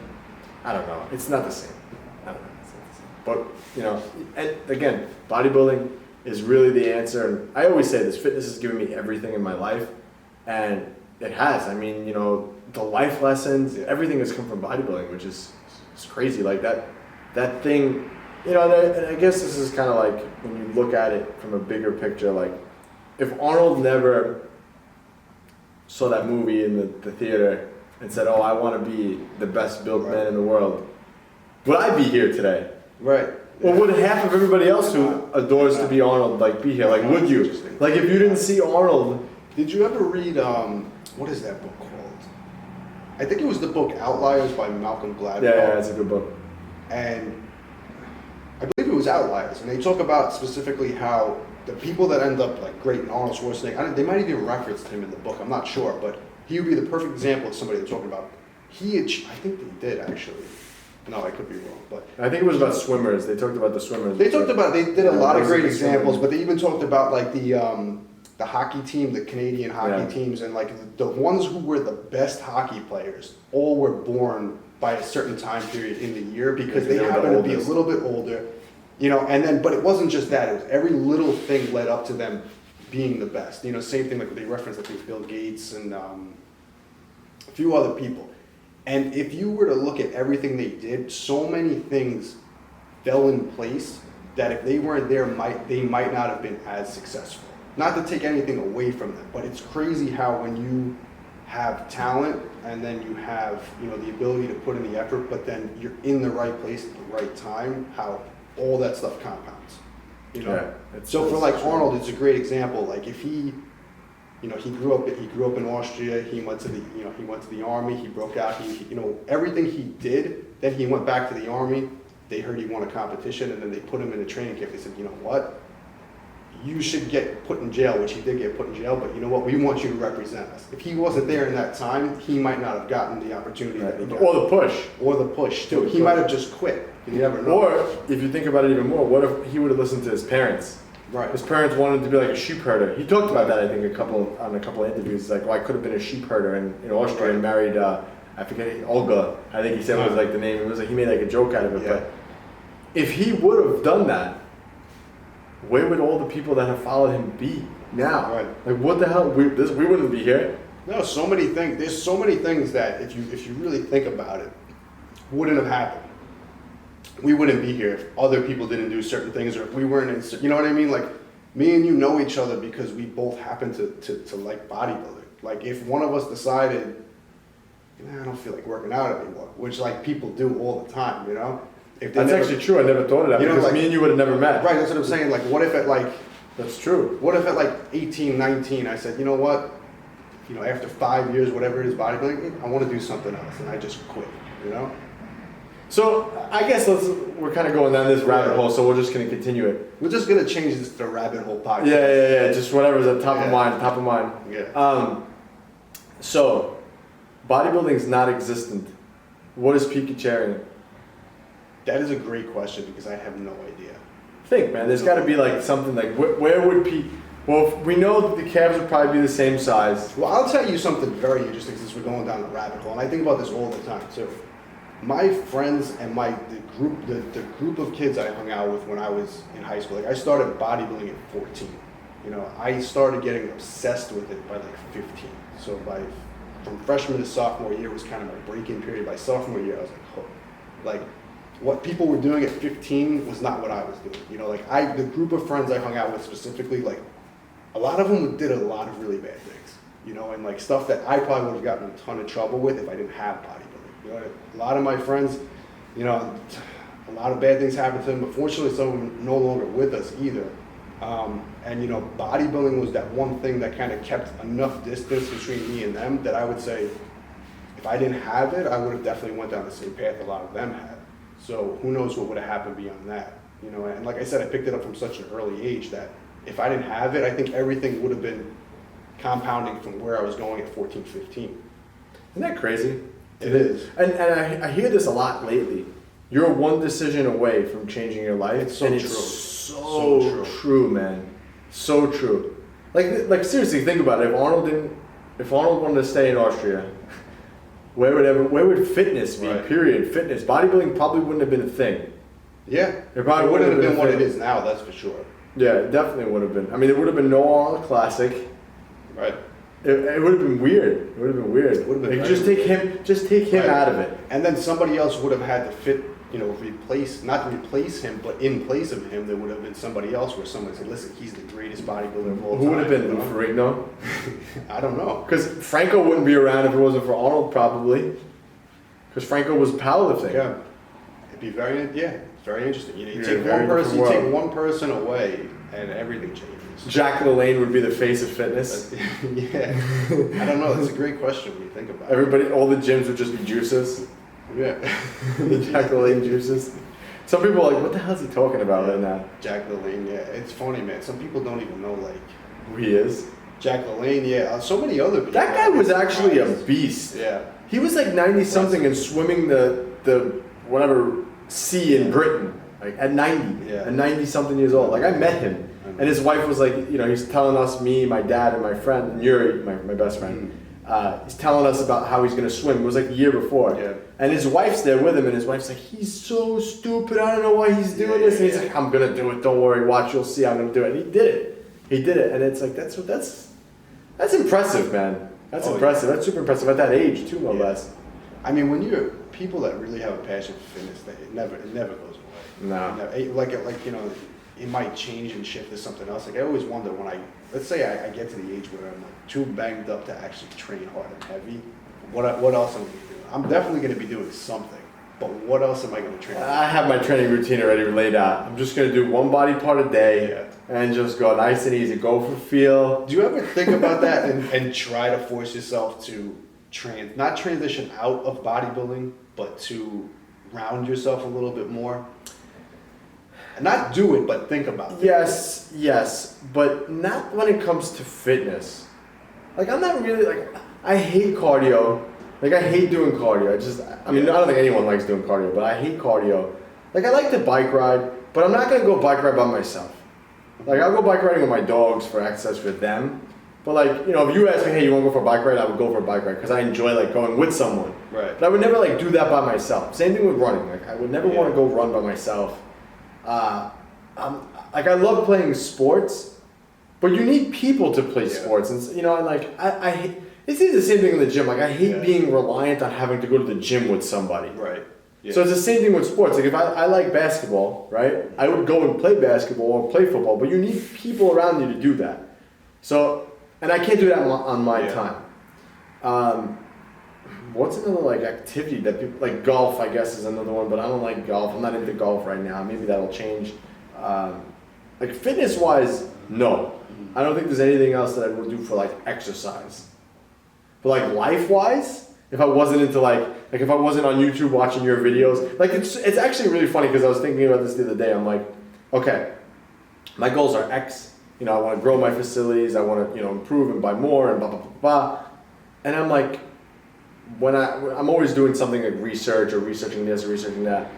I don't know, it's not the same. I don't know, it's not the same. But, you know, and again, bodybuilding is really the answer. And I always say this, fitness has given me everything in my life. And it has. I mean, you know, the life lessons, everything has come from bodybuilding, which is crazy. Like that thing, you know, and I guess this is kind of like when you look at it from a bigger picture, like if Arnold never saw that movie in the theater and said, oh, I want to be the best built man in the world, would I be here today? Right. Or would half of everybody else who adores to be Arnold like be here? Like, would you? Like, if you didn't see Arnold. Did you ever read, what is that book called? I think it was the book Outliers by Malcolm Gladwell. Yeah, it's a good book. And I believe it was Outliers. And they talk about specifically how the people that end up like great in Arnold Schwarzenegger, they might even reference him in the book, I'm not sure, but he would be the perfect example of somebody they're talking about. I think they did actually. No, I could be wrong, but I think it was about swimmers. They talked about the swimmers. They did a lot of great examples, but they even talked about like the hockey team, the Canadian hockey teams, and like the ones who were the best hockey players all were born by a certain time period in the year because they happened to be a little bit older, you know, and then, but it wasn't just that, it was every little thing led up to them being the best. You know, same thing like they referenced, I think Bill Gates and a few other people. And if you were to look at everything they did, so many things fell in place that if they weren't there, they might not have been as successful. Not to take anything away from them, but it's crazy how when you have talent and then you have, you know, the ability to put in the effort, but then you're in the right place at the right time, how all that stuff compounds. You know. Yeah, so for like Arnold, it's a great example. Like if he, you know, he grew up in Austria. He went to the army. He broke out. You know, everything he did. Then he went back to the army. They heard he won a competition, and then they put him in a training camp. They said, you know what? You should get put in jail, which he did get put in jail, but you know what? We want you to represent us. If he wasn't there in that time, he might not have gotten the opportunity that he got. Or the push. Or the push, too. He might have just quit. You never know. Or, if you think about it even more, what if he would have listened to his parents? Right. His parents wanted him to be like a sheep herder. He talked about that, I think, on a couple of interviews. He's like, well, I could have been a sheep herder in Austria and married, I forget, Olga. I think he said was like the name. It was like he made like a joke out of it. But if he would have done that, where would all the people that have followed him be now? Right. Like, what the hell? We wouldn't be here. No, so many things. There's so many things that if you really think about it, wouldn't have happened. We wouldn't be here if other people didn't do certain things, or if we weren't in. You know what I mean? Like, me and you know each other because we both happen to like bodybuilding. Like, if one of us decided, I don't feel like working out anymore, which like people do all the time, you know. If that's actually true. I never thought of that because like, me and you would have never met. Right. That's what I'm saying. Like, what if at like. That's true. What if at like 18, 19, I said, you know what? After 5 years, whatever it is, bodybuilding, I want to do something else, and I just quit, So I guess we're kind of going down this rabbit hole, so we're just going to continue it. We're just going to change this to rabbit hole podcast. Yeah. Just whatever's at top of mind. Yeah. So bodybuilding is not existent. What is peak Khatcherian? That is a great question because I have no idea. Think, man. There's got to be like something like where would peak? Well, we know that the calves would probably be the same size. Well, I'll tell you something very interesting since we're going down the rabbit hole, and I think about this all the time too. My friends and the group of kids I hung out with when I was in high school, like I started bodybuilding at 14. I started getting obsessed with it by like 15. So from freshman to sophomore year was kind of my break-in period. By sophomore year, I was like hooked. Like what people were doing at 15 was not what I was doing. The group of friends I hung out with specifically, like a lot of them did a lot of really bad things, and like stuff that I probably would have gotten a ton of trouble with if I didn't have bodybuilding. A lot of my friends, a lot of bad things happened to them, but fortunately some of them no longer with us either. And bodybuilding was that one thing that kind of kept enough distance between me and them that I would say, if I didn't have it, I would have definitely went down the same path a lot of them had. So who knows what would have happened beyond that, and like I said, I picked it up from such an early age that if I didn't have it, I think everything would have been compounding from where I was going at 14, 15. Isn't that crazy? It is. And I hear this a lot lately. You're one decision away from changing your life. It's so true. It's so true, man. So true. Like seriously, think about it. If Arnold wanted to stay in Austria, where would fitness be? Right. Period. Fitness. Bodybuilding probably wouldn't have been a thing. Yeah. It probably wouldn't have been what it is now, that's for sure. Yeah, it definitely would have been. I mean, it would have been no Arnold Classic. Right. It would have been weird. It would have been weird. It would have been just take him out of it. And then somebody else would have had to fit, not replace him, but in place of him, there would have been somebody else where someone said, listen, he's the greatest bodybuilder of all time. Who would have been? Lou Ferrigno? I don't know. Because Franco wouldn't be around if it wasn't for Arnold, probably. Because Franco was powerlifting. Yeah. It'd be very interesting. You take one person away, and everything changes. Jack LaLanne would be the face of fitness. Yeah. I don't know. That's a great question when you think about it. All the gyms would just be juices. Yeah. The Jack LaLanne juices. Some people are like, what the hell is he talking about right now? Jack LaLanne, yeah. It's funny, man. Some people don't even know, who he is. Jack LaLanne, yeah. So many other people. That guy was actually a beast. Yeah. He was like 90-something and swimming the whatever sea in Britain, at 90. Yeah. At 90-something years old. I met him. And his wife was he's telling us, me, my dad, and my friend, and Yuri, my best friend, he's telling us about how he's going to swim. It was like the year before. Yeah. And his wife's there with him, and his wife's like, he's so stupid, I don't know why he's doing this. And he's like, I'm going to do it, don't worry, watch, you'll see, I'm going to do it. And he did it. And it's like, that's impressive, man. That's impressive. Yeah. That's super impressive at that age, too, no less. I mean, when you're people that really have a passion for fitness, it never goes away. No. It might change and shift to something else. I always wonder when let's say I get to the age where I'm too banged up to actually train hard and heavy, what else am I going to be doing? I'm definitely going to be doing something, but what else am I going to train? I have my training routine already laid out. I'm just going to do one body part a day and just go nice and easy, go for feel. Do you ever think about that and try to force yourself to not transition out of bodybuilding, but to round yourself a little bit more? Not do it, but think about it. Yes, but not when it comes to fitness. I'm not really, I hate cardio. I hate doing cardio. I don't think anyone likes doing cardio, but I hate cardio. I like to bike ride, but I'm not going to go bike ride by myself. Like I'll go bike riding with my dogs for exercise for them. But like, you know, if you ask me, hey, you want to go for a bike ride? I would go for a bike ride because I enjoy like going with someone. Right. But I would never like do that by myself. Same thing with running. Like I would never want to go run by myself. Like I love playing sports, but you need people to play sports. And you know, and like I hate, it's the same thing in the gym. Like I hate being reliant on having to go to the gym with somebody. Right. Yeah. So it's the same thing with sports. Like if I like basketball, right? I would go and play basketball or play football, but you need people around you to do that. So, and I can't do that on my time. What's another like activity that people, like golf I guess is another one, but I don't like golf. I'm not into golf right now. Maybe that'll change. Like fitness wise, no. I don't think there's anything else that I would do for like exercise. But like life wise, if I wasn't into like if I wasn't on YouTube watching your videos, like it's actually really funny because I was thinking about this the other day. I'm like, okay, my goals are X. You know, I want to grow my facilities. I want to, you know, improve and buy more and blah blah blah blah. And I'm like, when I'm always doing something like research or researching this or researching that,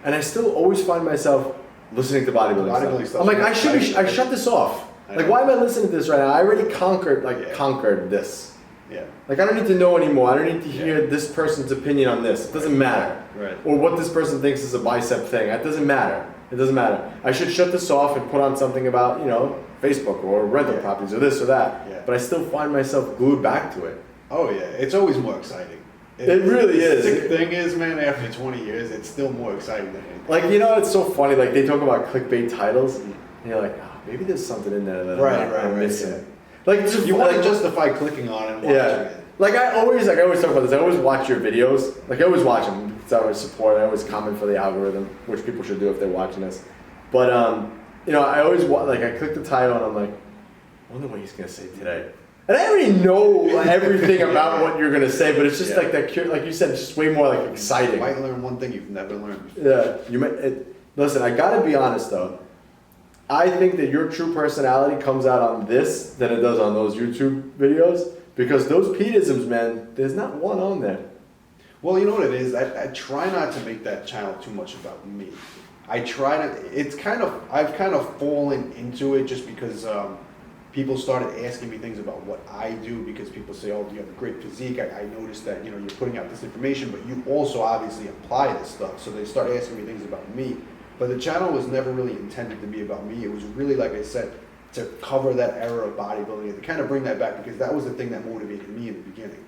and I still always find myself listening to bodybuilding stuff. I'm like, I shut this off. Like, why am I listening to this right now? I already conquered this. Yeah. Like I don't need to know anymore. I don't need to hear this person's opinion on this. It doesn't matter. Right. Or what this person thinks is a bicep thing. It doesn't matter. It doesn't matter. I should shut this off and put on something about, you know, Facebook or rental properties or this or that. Yeah. But I still find myself glued back to it. Oh yeah, it's always more exciting. It really is. The sick thing is, man, after 20 years, it's still more exciting than anything. Like, you know, it's so funny. Like they talk about clickbait titles, and you're like, oh, maybe there's something in there that I'm missing. Yeah. Like just, you want to justify clicking on it and watching it. Like I always talk about this. I always watch your videos. Like I always watch them because I always support. I always comment for the algorithm, which people should do if they're watching this. But you know, I always I click the title and I'm like, I wonder what he's gonna say today. And I already know everything about what you're gonna say, but it's just like that. Like you said, it's just way more like exciting. You might learn one thing you've never learned before. Yeah, listen, I gotta be honest though. I think that your true personality comes out on this than it does on those YouTube videos. Because those Petisms, man, there's not one on there. Well, you know what it is? I try not to make that channel too much about me. I try to, I've kind of fallen into it just because people started asking me things about what I do because people say, oh, you have a great physique. I noticed that, you know, you're putting out this information, but you also obviously apply this stuff. So they start asking me things about me. But the channel was never really intended to be about me. It was really, like I said, to cover that era of bodybuilding and to kind of bring that back because that was the thing that motivated me in the beginning.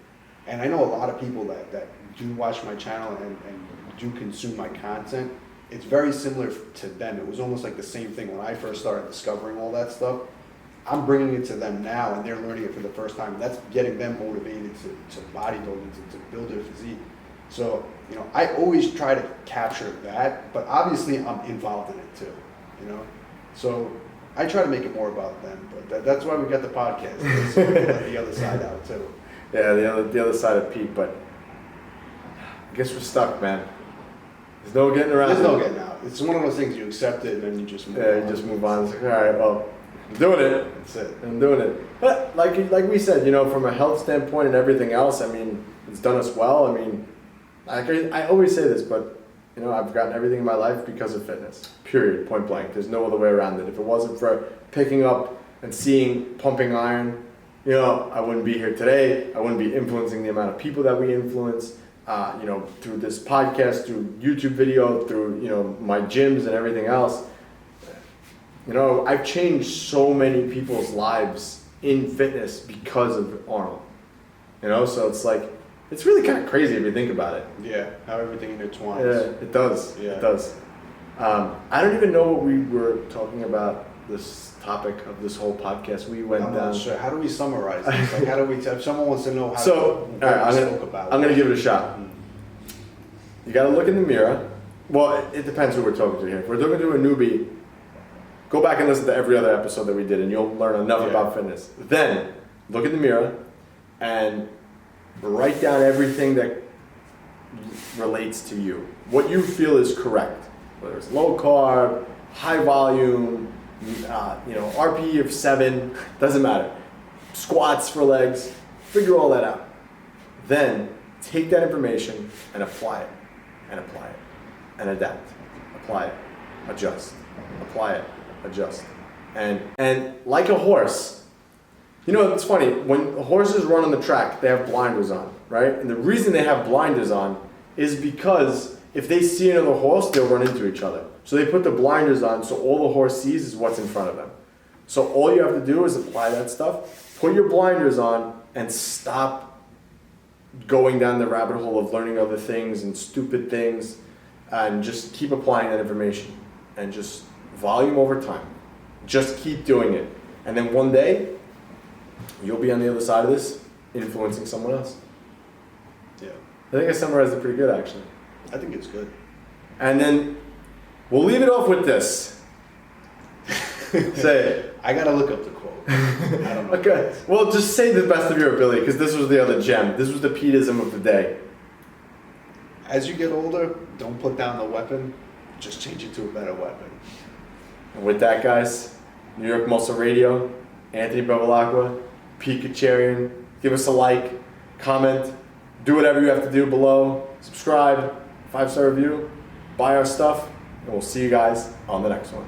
And I know a lot of people that do watch my channel and do consume my content. It's very similar to them. It was almost like the same thing when I first started discovering all that stuff. I'm bringing it to them now and they're learning it for the first time. And that's getting them motivated to bodybuilding, to build their physique. So, you know, I always try to capture that, but obviously I'm involved in it too, you know? So I try to make it more about them, but that's why we got the podcast. So we let the other side out too. Yeah, the other side of Pete, but I guess we're stuck, man. There's no getting around. There's no getting out. It's one of those things you accept it and then you just move on. Yeah, you just move on. It's like, all right, well, I'm doing it. That's it. I'm doing it. But like we said, you know, from a health standpoint and everything else, I mean, it's done us well. I mean, I always say this, but you know, I've gotten everything in my life because of fitness. Period. Point blank. There's no other way around it. If it wasn't for picking up and seeing pumping iron, you know, I wouldn't be here today. I wouldn't be influencing the amount of people that we influence. You know, through this podcast, through YouTube video, through, you know, my gyms and everything else. You know, I've changed so many people's lives in fitness because of Arnold. You know, so it's like, it's really kind of crazy if you think about it. Yeah, how everything intertwines. Yeah, it does. Yeah. It does. I don't even know what we were talking about this topic of this whole podcast. We went I'm down. not sure. How do we summarize this? Like, how do we? If someone wants to know how, All right, I'm gonna give it a shot. You gotta look in the mirror. Well, it depends who we're talking to here. If we're talking to a newbie, go back and listen to every other episode that we did, and you'll learn enough about fitness. Then look in the mirror and write down everything that relates to you. What you feel is correct, whether it's low carb, high volume, you know, RPE of 7, doesn't matter. Squats for legs, figure all that out. Then take that information and apply it, and apply it, and adapt. Apply it, adjust. Apply it, adjust. And like a horse, you know, it's funny, when horses run on the track, they have blinders on, right? And the reason they have blinders on is because if they see another horse, they'll run into each other. So they put the blinders on so all the horse sees is what's in front of them. So all you have to do is apply that stuff, put your blinders on, and stop going down the rabbit hole of learning other things and stupid things, and just keep applying that information and just volume over time. Just keep doing it. And then one day, you'll be on the other side of this, influencing someone else. Yeah. I think I summarized it pretty good, actually. I think it's good. And then we'll leave it off with this. Say it. I gotta look up the quote. I don't know. Okay. Well, just say the best of your ability, because this was the other gem. This was the Petism of the day. As you get older, don't put down the weapon. Just change it to a better weapon. And with that, guys, New York Muscle Radio, Anthony Bevilacqua, Pete Khatcherian. Give us a like, comment, do whatever you have to do below. Subscribe, 5-star review, buy our stuff, and we'll see you guys on the next one.